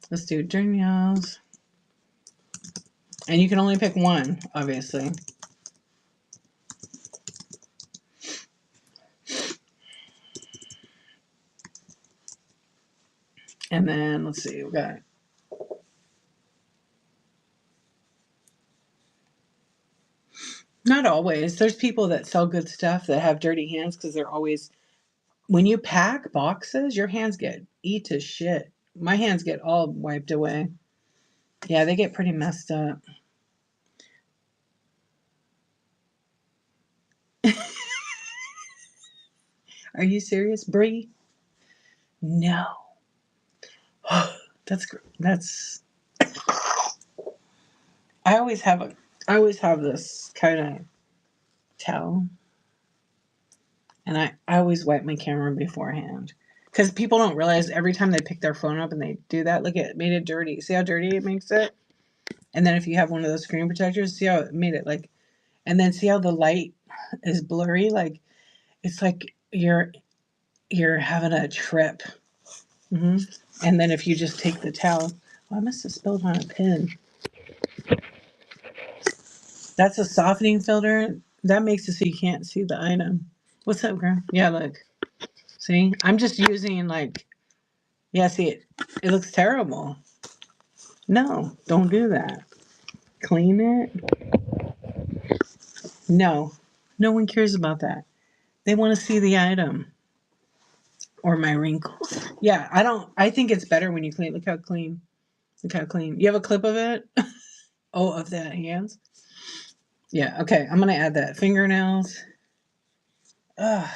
[SPEAKER 1] Let's do dirty nails. And you can only pick one, obviously. And then let's see. We got. Not always. There's people that sell good stuff that have dirty hands because they're always. When you pack boxes, your hands get eat to shit. My hands get all wiped away. Yeah, they get pretty messed up. Are you serious, Bree? No. That's. I always have I always have this kind of towel, and I always wipe my camera beforehand. Because people don't realize every time they pick their phone up and they do that, look, it made it dirty. See how dirty it makes it? And then if you have one of those screen protectors, see how it made it like, and then see how the light is blurry? Like, it's like you're having a trip. hmm And then if you just take the towel, oh, I must have spilled on a pin. That's a softening filter. That makes it so you can't see the item. What's up, girl? Yeah, look. See? I'm just using like, yeah, see it. It looks terrible. No, don't do that. Clean it. No. No one cares about that. They want to see the item or my wrinkles. Yeah, I think it's better when you clean. Look how clean. Look how clean. You have a clip of it? Oh, of the hands? Yeah, okay. I'm going to add that. Fingernails. Ugh.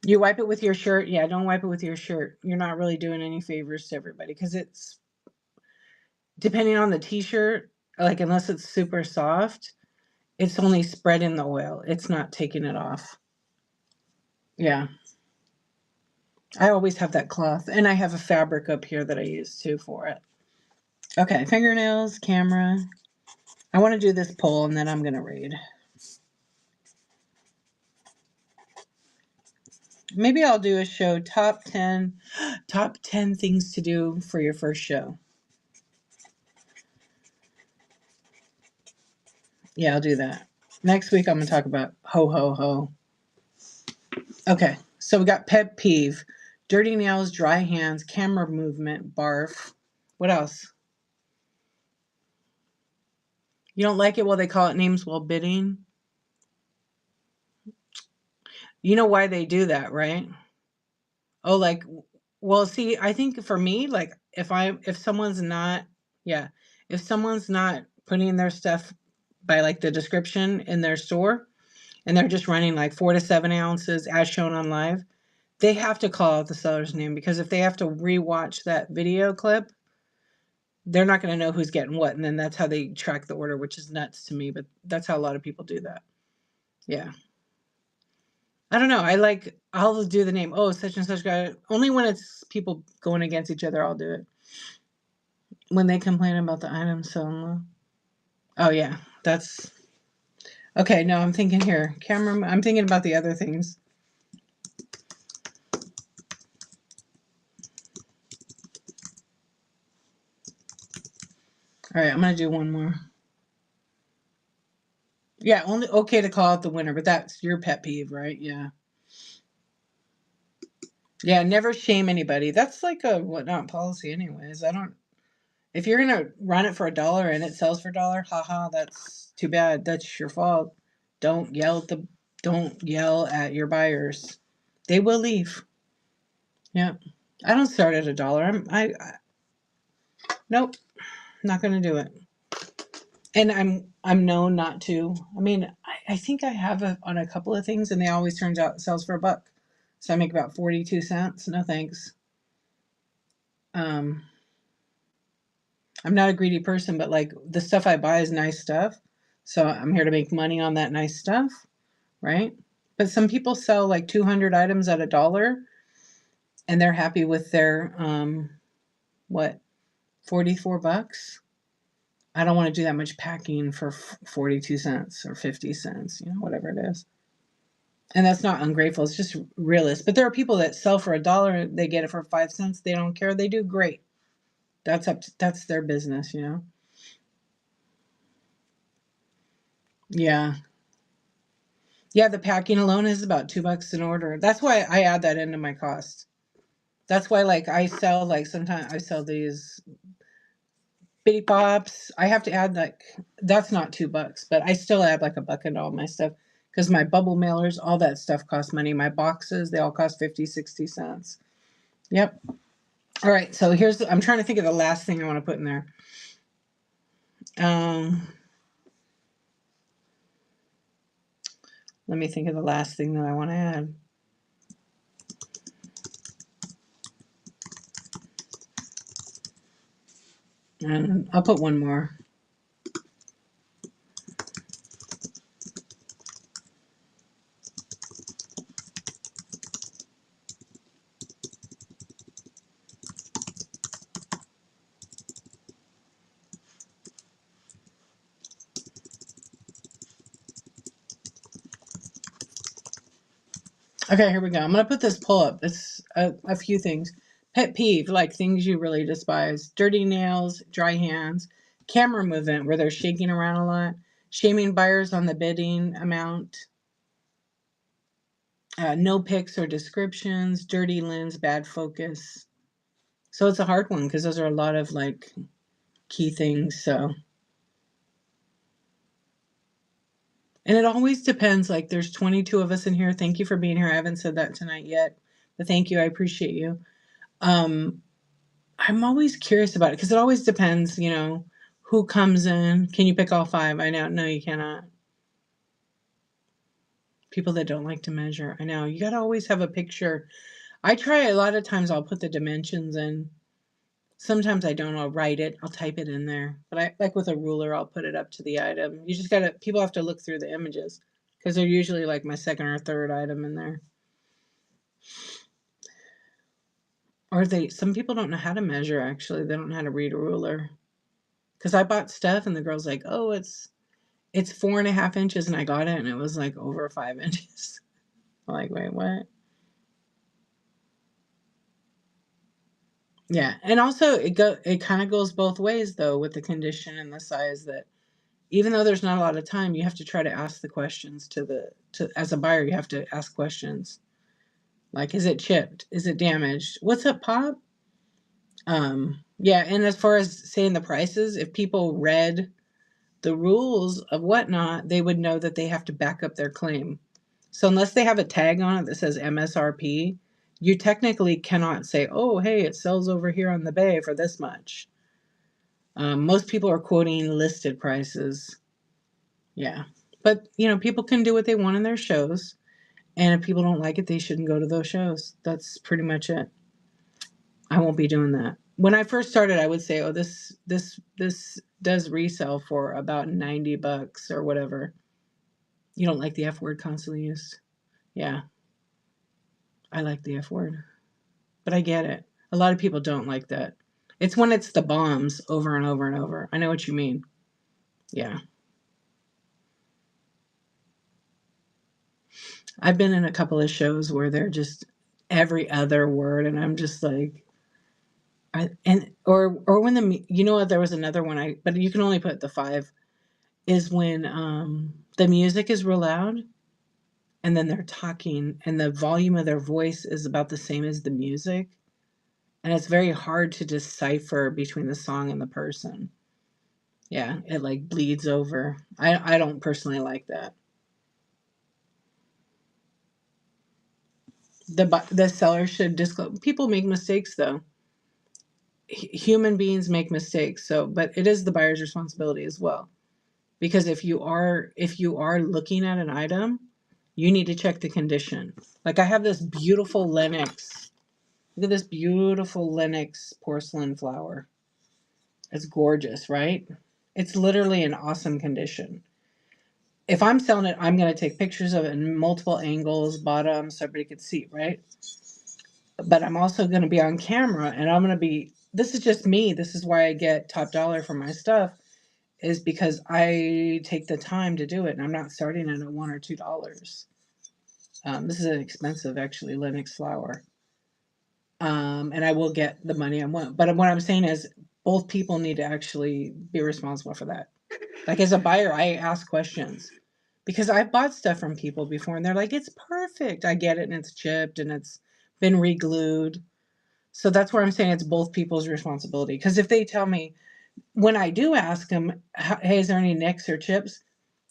[SPEAKER 1] You wipe it with your shirt. Yeah, don't wipe it with your shirt. You're not really doing any favors to everybody because it's depending on the t-shirt, like unless it's super soft, it's only spreading the oil. It's not taking it off. Yeah. I always have that cloth and I have a fabric up here that I use too for it. Okay, fingernails, camera. I want to do this poll and then I'm going to read. Maybe I'll do a show top 10 things to do for your first show. Yeah, I'll do that. Next week I'm going to talk about ho ho ho. Okay, so we got pet peeve, dirty nails, dry hands, camera movement, barf. What else? You don't like it while they call it names while bidding? You know why they do that, right? Oh, like, well, see, I think for me, like, if someone's not, yeah, if someone's not putting their stuff by like the description in their store and they're just running like 4 to 7 ounces as shown on live, they have to call out the seller's name because if they have to rewatch that video clip, they're not going to know who's getting what. And then that's how they track the order, which is nuts to me, but that's how a lot of people do that. Yeah. I don't know. I'll do the name. Oh, such and such guy. Only when it's people going against each other, I'll do it. When they complain about the item so low. Oh, yeah. That's okay. No, I'm thinking here. Camera. I'm thinking about the other things. All right. I'm going to do one more. Yeah. Only okay to call out the winner, but that's your pet peeve, right? Yeah. Yeah. Never shame anybody. That's like a whatnot policy, anyways. If you're gonna run it for $1 and it sells for $1, haha, that's too bad. That's your fault. Don't yell at your buyers. They will leave. Yeah. I don't start at $1. Nope, not gonna do it. And I'm known not to. I mean, I think I have on a couple of things and they always turns out it sells for $1. So I make about 42 cents. No thanks. Um I'm not a greedy person, but like the stuff I buy is nice stuff. So I'm here to make money on that nice stuff, right? But some people sell like 200 items at $1 and they're happy with their what, 44 bucks? I don't want to do that much packing for 42 cents or 50 cents, whatever it is. And that's not ungrateful, it's just realist. But there are people that sell for $1, they get it for 5 cents, they don't care, they do great. That's their business. Yeah. Yeah, the packing alone is about $2 an order. That's why I add that into my cost. That's why, like, I sell, like, sometimes I sell these bitty pops. I have to add, like, that's not $2, but I still add, like, $1 into all my stuff because my bubble mailers, all that stuff costs money. My boxes, they all cost 50, 60 cents. Yep. All right, so I'm trying to think of the last thing I want to put in there. Let me think of the last thing that I want to add. And I'll put one more. Okay, here we go. I'm going to put this pull up. It's a few things. Pet peeve, like things you really despise. Dirty nails, dry hands, camera movement where they're shaking around a lot, shaming buyers on the bidding amount, no pics or descriptions, dirty lens, bad focus. So it's a hard one because those are a lot of like key things. So, and it always depends. Like there's 22 of us in here. Thank you for being here. I haven't said that tonight yet, but thank you. I appreciate you. I'm always curious about it because it always depends, who comes in. Can you pick all five? I know. No, you cannot. People that don't like to measure. I know. You got to always have a picture. I try a lot of times I'll put the dimensions in. Sometimes I don't. I'll write it. I'll type it in there. But I like with a ruler, I'll put it up to the item. You just got to, people have to look through the images because they're usually like my second or third item in there. Or some people don't know how to measure actually. They don't know how to read a ruler. Because I bought stuff and the girl's like, oh, it's 4.5 inches, and I got it and it was like over 5 inches. I'm like, wait, what? Yeah. And also it kind of goes both ways though with the condition and the size, that even though there's not a lot of time, you have to try to ask the questions as a buyer, you have to ask questions. Like, is it chipped? Is it damaged? What's up, Pop? Yeah, and as far as saying the prices, if people read the rules of whatnot, they would know that they have to back up their claim. So unless they have a tag on it that says MSRP, you technically cannot say, oh, hey, it sells over here on the bay for this much. Most people are quoting listed prices. Yeah. But, people can do what they want in their shows. And if people don't like it, they shouldn't go to those shows. That's pretty much it. I won't be doing that. When I first started, I would say, oh, this does resell for about $90 or whatever. You don't like the F word constantly used? Yeah, I like the F word. But I get it. A lot of people don't like that. It's when it's the bombs over and over and over. I know what you mean. Yeah. I've been in a couple of shows where they're just every other word, and I'm just like, or when there was another one, but you can only put the five, is when the music is real loud and then they're talking and the volume of their voice is about the same as the music, and it's very hard to decipher between the song and the person. Yeah, it like bleeds over. I don't personally like that. The seller should disclose. People make mistakes though. Human beings make mistakes. So, but it is the buyer's responsibility as well. Because if you are looking at an item, you need to check the condition. Like I have this beautiful Lenox. Look at this beautiful Lenox porcelain flower. It's gorgeous, right? It's literally in awesome condition. If I'm selling it, I'm going to take pictures of it in multiple angles, bottom, so everybody could see, right? But I'm also going to be on camera and this is just me. This is why I get top dollar for my stuff, is because I take the time to do it and I'm not starting at $1 or $2. This is an expensive, actually, Lenox flower. And I will get the money I want. But what I'm saying is both people need to actually be responsible for that. Like as a buyer, I ask questions because I've bought stuff from people before and they're like, it's perfect. I get it and it's chipped and it's been re-glued. So that's where I'm saying it's both people's responsibility. Because if they tell me, when I do ask them, hey, is there any nicks or chips?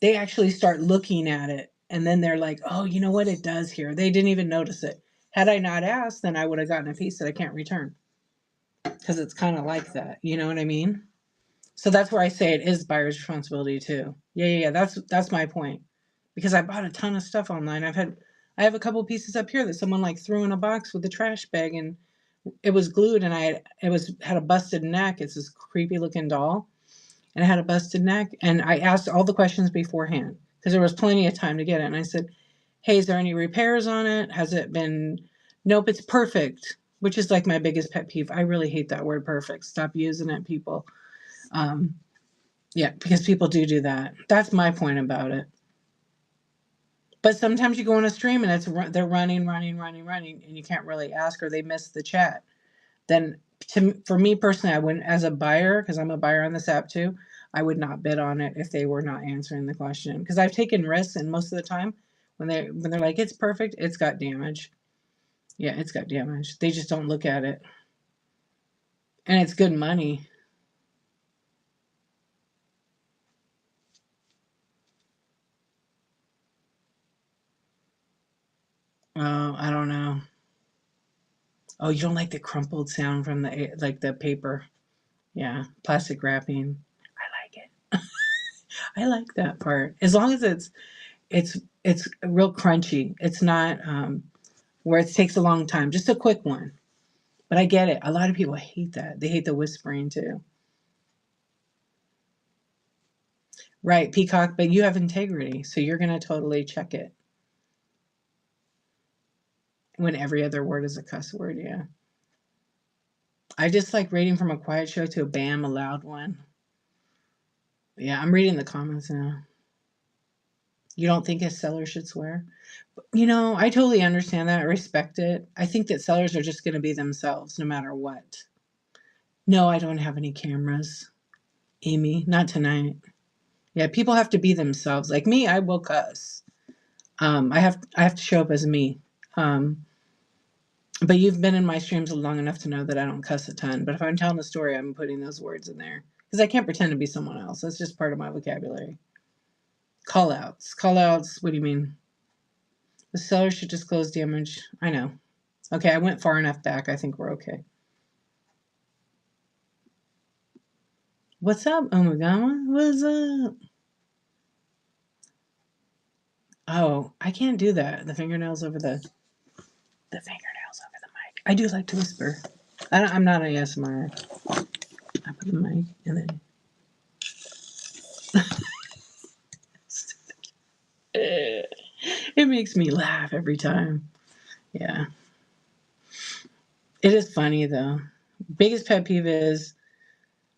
[SPEAKER 1] They actually start looking at it. And then they're like, oh, you know what? It does here. They didn't even notice it. Had I not asked, then I would have gotten a piece that I can't return. Because it's kind of like that. You know what I mean? So that's where I say it is buyer's responsibility too. Yeah. That's my point. Because I bought a ton of stuff online. I have a couple pieces up here that someone like threw in a box with a trash bag and it was glued, and had a busted neck. It's this creepy looking doll, and it had a busted neck. And I asked all the questions beforehand because there was plenty of time to get it. And I said, hey, is there any repairs on it? Has it been? Nope, it's perfect, which is like my biggest pet peeve. I really hate that word perfect. Stop using it, people. Um, yeah, because people do that. That's my point about it. But sometimes you go on a stream and they're running, and you can't really ask, or they miss the chat. Then for me personally, I wouldn't, as a buyer, because I'm a buyer on this app too, I would not bid on it if they were not answering the question. Because I've taken risks, and most of the time when they're like it's perfect, it's got damage. Yeah, it's got damage. They just don't look at it. And it's good money. Oh, I don't know. Oh, you don't like the crumpled sound from the paper. Yeah, plastic wrapping. I like it. I like that part. As long as it's real crunchy. It's not where it takes a long time. Just a quick one. But I get it. A lot of people hate that. They hate the whispering too. Right, Peacock, but you have integrity, so you're gonna totally check it. When every other word is a cuss word, yeah. I just like reading from a quiet show to a bam, a loud one. Yeah, I'm reading the comments now. You don't think a seller should swear? I totally understand that. I respect it. I think that sellers are just going to be themselves no matter what. No, I don't have any cameras, Amy. Not tonight. Yeah, people have to be themselves. Like me, I will cuss. I have to show up as me. Um, but you've been in my streams long enough to know that I don't cuss a ton. But if I'm telling a story, I'm putting those words in there because I can't pretend to be someone else. That's just part of my vocabulary. Call outs. Call outs. What do you mean? The seller should disclose damage. I know. Okay, I went far enough back. I think we're okay. What's up, Omagama? What's up? Oh, I can't do that. The fingernails over the mic. I do like to whisper. I'm not an ASMR. I put the mic and then it makes me laugh every time. Yeah. It is funny though. Biggest pet peeve is,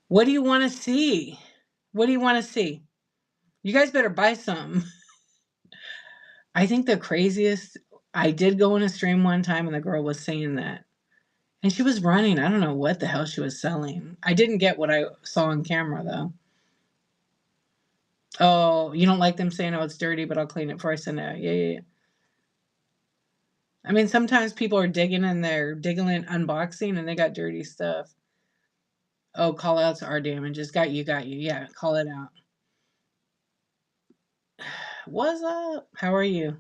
[SPEAKER 1] what do you want to see? What do you want to see? You guys better buy some. I think the craziest, I did go in a stream one time and the girl was saying that. And she was running. I don't know what the hell she was selling. I didn't get what I saw on camera though. Oh, you don't like them saying, oh, it's dirty, but I'll clean it before I send it out. Yeah. I mean, sometimes people are digging in there, digging in unboxing, and they got dirty stuff. Oh, call outs are damages. Got you. Yeah, call it out. What's up? How are you?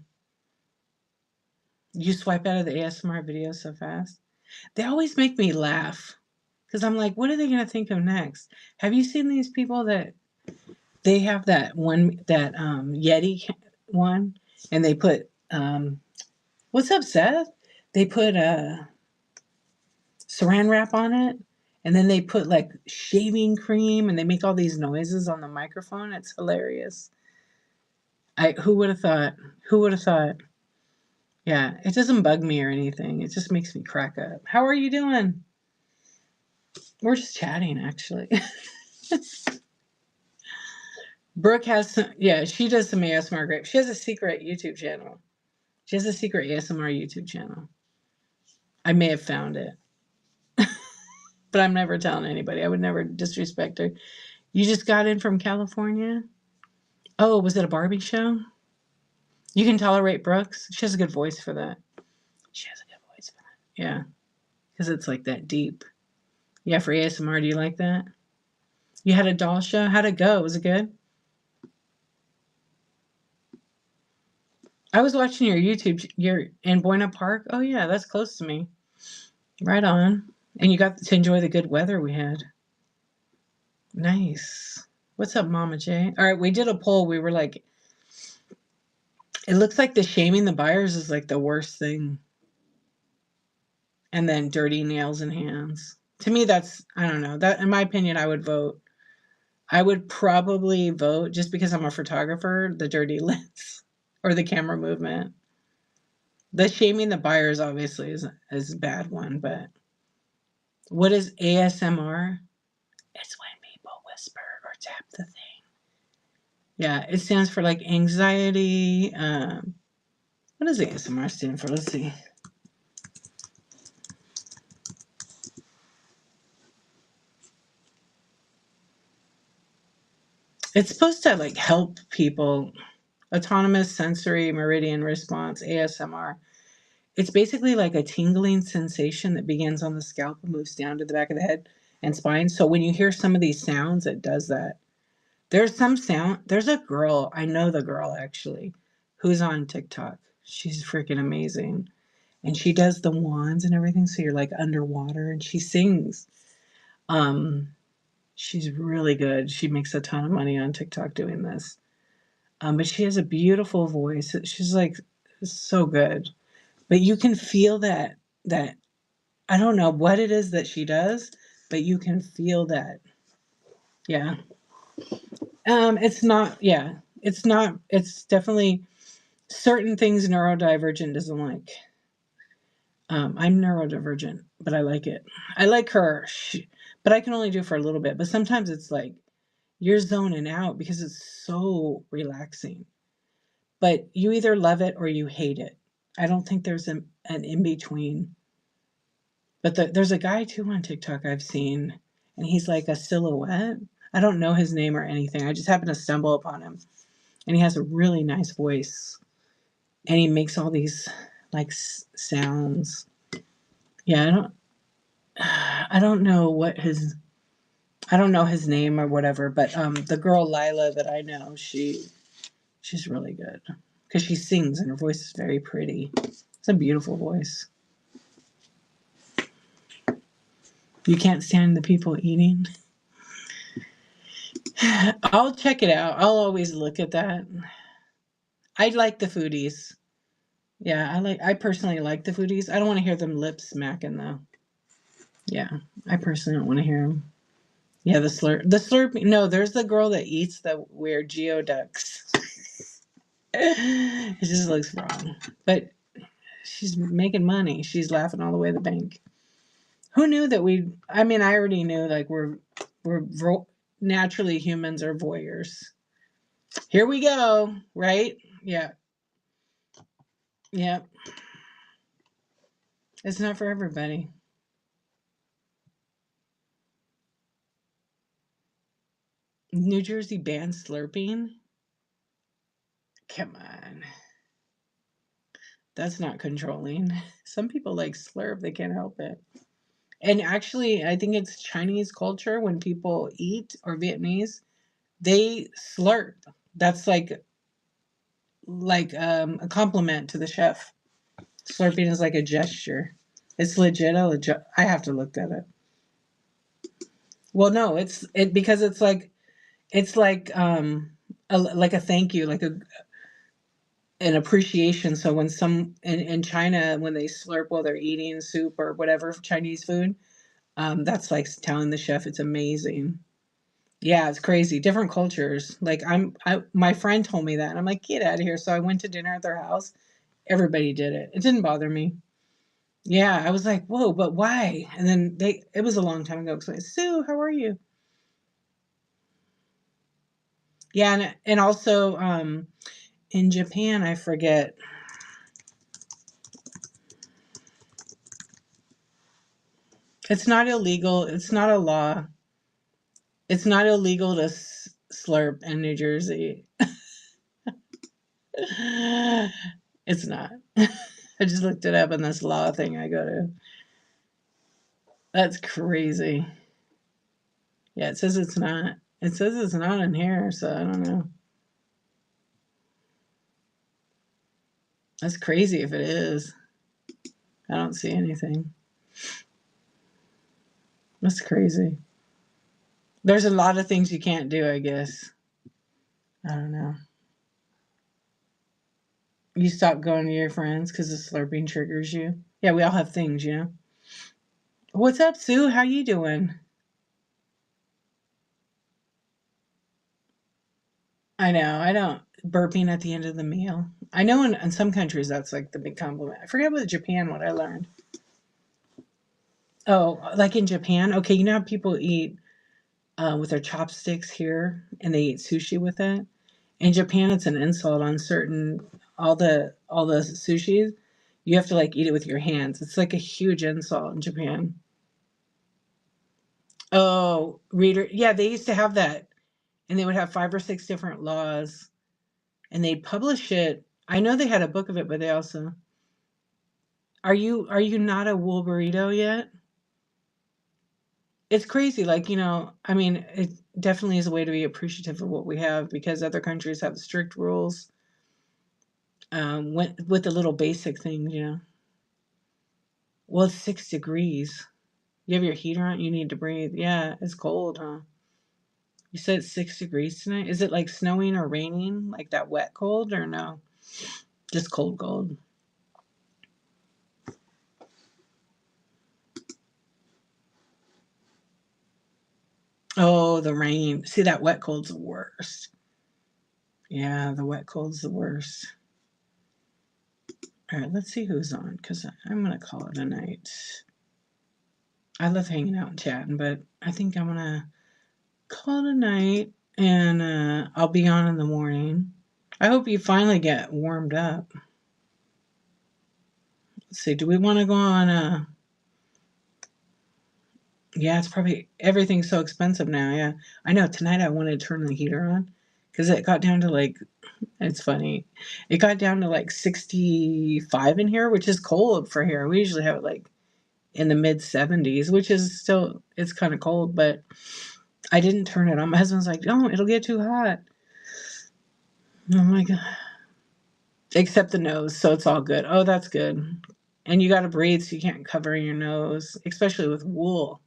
[SPEAKER 1] You swipe out of the ASMR videos so fast. They always make me laugh because I'm like, what are they going to think of next? Have you seen these people that they have that one, that Yeti one, and they put, what's up, Seth? They put saran wrap on it, and then they put like shaving cream, and they make all these noises on the microphone. It's hilarious. Who would have thought? Who would have thought? Yeah, it doesn't bug me or anything. It just makes me crack up. How are you doing? We're just chatting, actually. Brooke has some, yeah, she does some ASMR great. She has a secret YouTube channel. She has a secret ASMR YouTube channel. I may have found it, but I'm never telling anybody. I would never disrespect her. You just got in from California? Oh, was it a Barbie show? You can tolerate Brooks? She has a good voice for that. She has a good voice for that. Yeah, because it's like that deep. Yeah, for ASMR, do you like that? You had a doll show? How'd it go? Was it good? I was watching your YouTube. You're in Buena Park? Oh, yeah, that's close to me. Right on. And you got to enjoy the good weather we had. Nice. What's up, Mama J? All right, we did a poll. We were like, it looks like the shaming the buyers is like the worst thing. And then dirty nails and hands. To me, that's, I don't know. That, in my opinion, I would vote. I would probably vote, just because I'm a photographer, the dirty lips or the camera movement. The shaming the buyers obviously is a bad one, but what is ASMR? It's when people whisper or tap the thing. Yeah, it stands for like anxiety. What does ASMR stand for? Let's see. It's supposed to like help people. Autonomous sensory meridian response, ASMR. It's basically like a tingling sensation that begins on the scalp and moves down to the back of the head and spine. So when you hear some of these sounds, it does that. There's some sound. There's a girl, I know the girl actually, who's on TikTok. She's freaking amazing. And she does the wands and everything. So you're like underwater and she sings. Um, she's really good. She makes a ton of money on TikTok doing this. But she has a beautiful voice. She's like so good. But you can feel that I don't know what it is that she does, but you can feel that. Yeah. It's not, yeah. It's not, it's definitely certain things neurodivergent doesn't like. I'm neurodivergent, but I like it. I like her, but I can only do it for a little bit. But sometimes it's like you're zoning out because it's so relaxing. But you either love it or you hate it. I don't think there's an in between. But there's a guy too on TikTok I've seen, and he's like a silhouette. I don't know his name or anything. I just happened to stumble upon him, and he has a really nice voice, and he makes all these like sounds. Yeah, I don't know what his, I don't know his name or whatever. But the girl Lila that I know, she's really good because she sings and her voice is very pretty. It's a beautiful voice. You can't stand the people eating. I'll check it out. I'll always look at that. I like the foodies. Yeah, I personally like the foodies. I don't want to hear them lip smacking though. Yeah, I personally don't want to hear them. Yeah, the slurp. No, there's the girl that eats the weird geoducks. It just looks wrong. But she's making money. She's laughing all the way to the bank. Who knew that we? I mean, I already knew like naturally humans are voyeurs. Here we go, right? Yeah, yeah. It's not for everybody. New Jersey bans slurping? Come on. That's not controlling. Some people like slurp, they can't help it. And actually, I think it's Chinese culture when people eat or Vietnamese, they slurp. That's like a compliment to the chef. Slurping is like a gesture. It's legit. I have to look at it. Well, no, it's because it's like a thank you, like an appreciation. So when in China, when they slurp while they're eating soup or whatever Chinese food, that's like telling the chef it's amazing. Yeah, it's crazy. Different cultures. Like my friend told me that, and I'm like, get out of here. So I went to dinner at their house. Everybody did it. It didn't bother me. Yeah, I was like, whoa, but why? And then it was a long time ago. So I said, Sue, how are you? Yeah, and also in Japan, I forget. It's not illegal. It's not a law. It's not illegal to slurp in New Jersey. It's not. I just looked it up in this law thing I go to. That's crazy. Yeah, it says it's not. It says it's not in here, so I don't know. That's crazy if it is. I don't see anything. That's crazy. There's a lot of things you can't do, I guess. I don't know. You stop going to your friends because the slurping triggers you. Yeah, we all have things, you know. What's up, Sue? How you doing? I know. I don't burping at the end of the meal. I know in some countries that's like the big compliment. I forget with Japan what I learned. Oh, like in Japan? Okay, you know how people eat with their chopsticks here and they eat sushi with it? In Japan, it's an insult on certain all the sushi, you have to like eat it with your hands. It's like a huge insult in Japan. Oh, reader, yeah, they used to have that, and they would have 5 or 6 different laws, and they'd publish it. I know they had a book of it, but they also. Are you not a wool burrito yet? It's crazy, like, I mean, it definitely is a way to be appreciative of what we have because other countries have strict rules, with the little basic things. Well, it's 6 degrees. You have your heater on, you need to breathe. Yeah, it's cold, huh? You said it's 6 degrees tonight. Is it like snowing or raining, like that wet cold, or no? Just cold, cold. Oh, the rain. See, that wet cold's the worst. Yeah, the wet cold's the worst. All right, let's see who's on because I'm going to call it a night. I love hanging out and chatting, but I think I'm going to call it a night and I'll be on in the morning. I hope you finally get warmed up. Let's see, do we want to go on? Yeah, it's probably everything's so expensive now. Yeah, I know. Tonight I wanted to turn the heater on because it got down to like, it's funny, it got down to like 65 in here, which is cold for here. We usually have it like in the mid 70s, which is still, it's kind of cold, but I didn't turn it on. My husband's like, "No, it'll get too hot." Oh my god! Except the nose, so it's all good. Oh, that's good. And you got to breathe, so you can't cover your nose, especially with wool.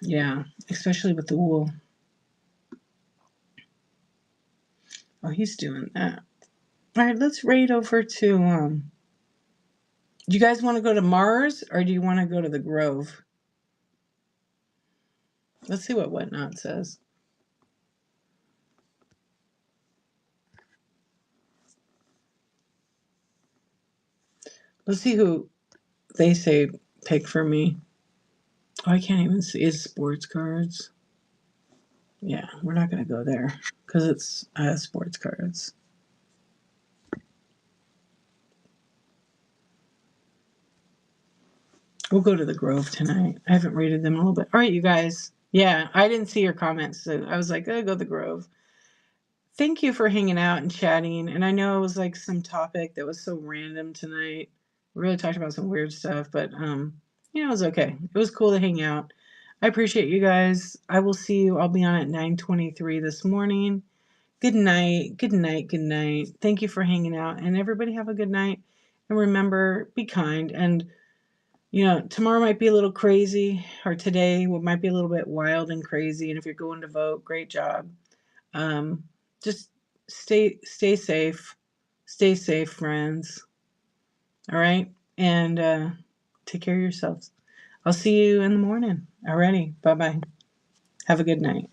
[SPEAKER 1] Yeah, especially with the wool. Oh, he's doing that. All right, let's raid over to. Do you guys want to go to Mars or do you want to go to the Grove? Let's see what Whatnot says. Let's see who they say pick for me. Oh, I can't even see his sports cards. Yeah, we're not going to go there because it's sports cards. We'll go to the Grove tonight. I haven't rated them a little bit. All right, you guys. Yeah, I didn't see your comments, so I was like, oh, go to the Grove. Thank you for hanging out and chatting. And I know it was like some topic that was so random tonight. We really talked about some weird stuff, but it was okay. It was cool to hang out. I appreciate you guys. I will see you. I'll be on at 9:23 this morning. Good night. Good night. Good night. Thank you for hanging out. And everybody have a good night. And remember, be kind. And tomorrow might be a little crazy, or today might be a little bit wild and crazy. And if you're going to vote, great job. Um, just stay safe. Stay safe, friends. All right? And take care of yourselves. I'll see you in the morning. Alrighty. Bye-bye. Have a good night.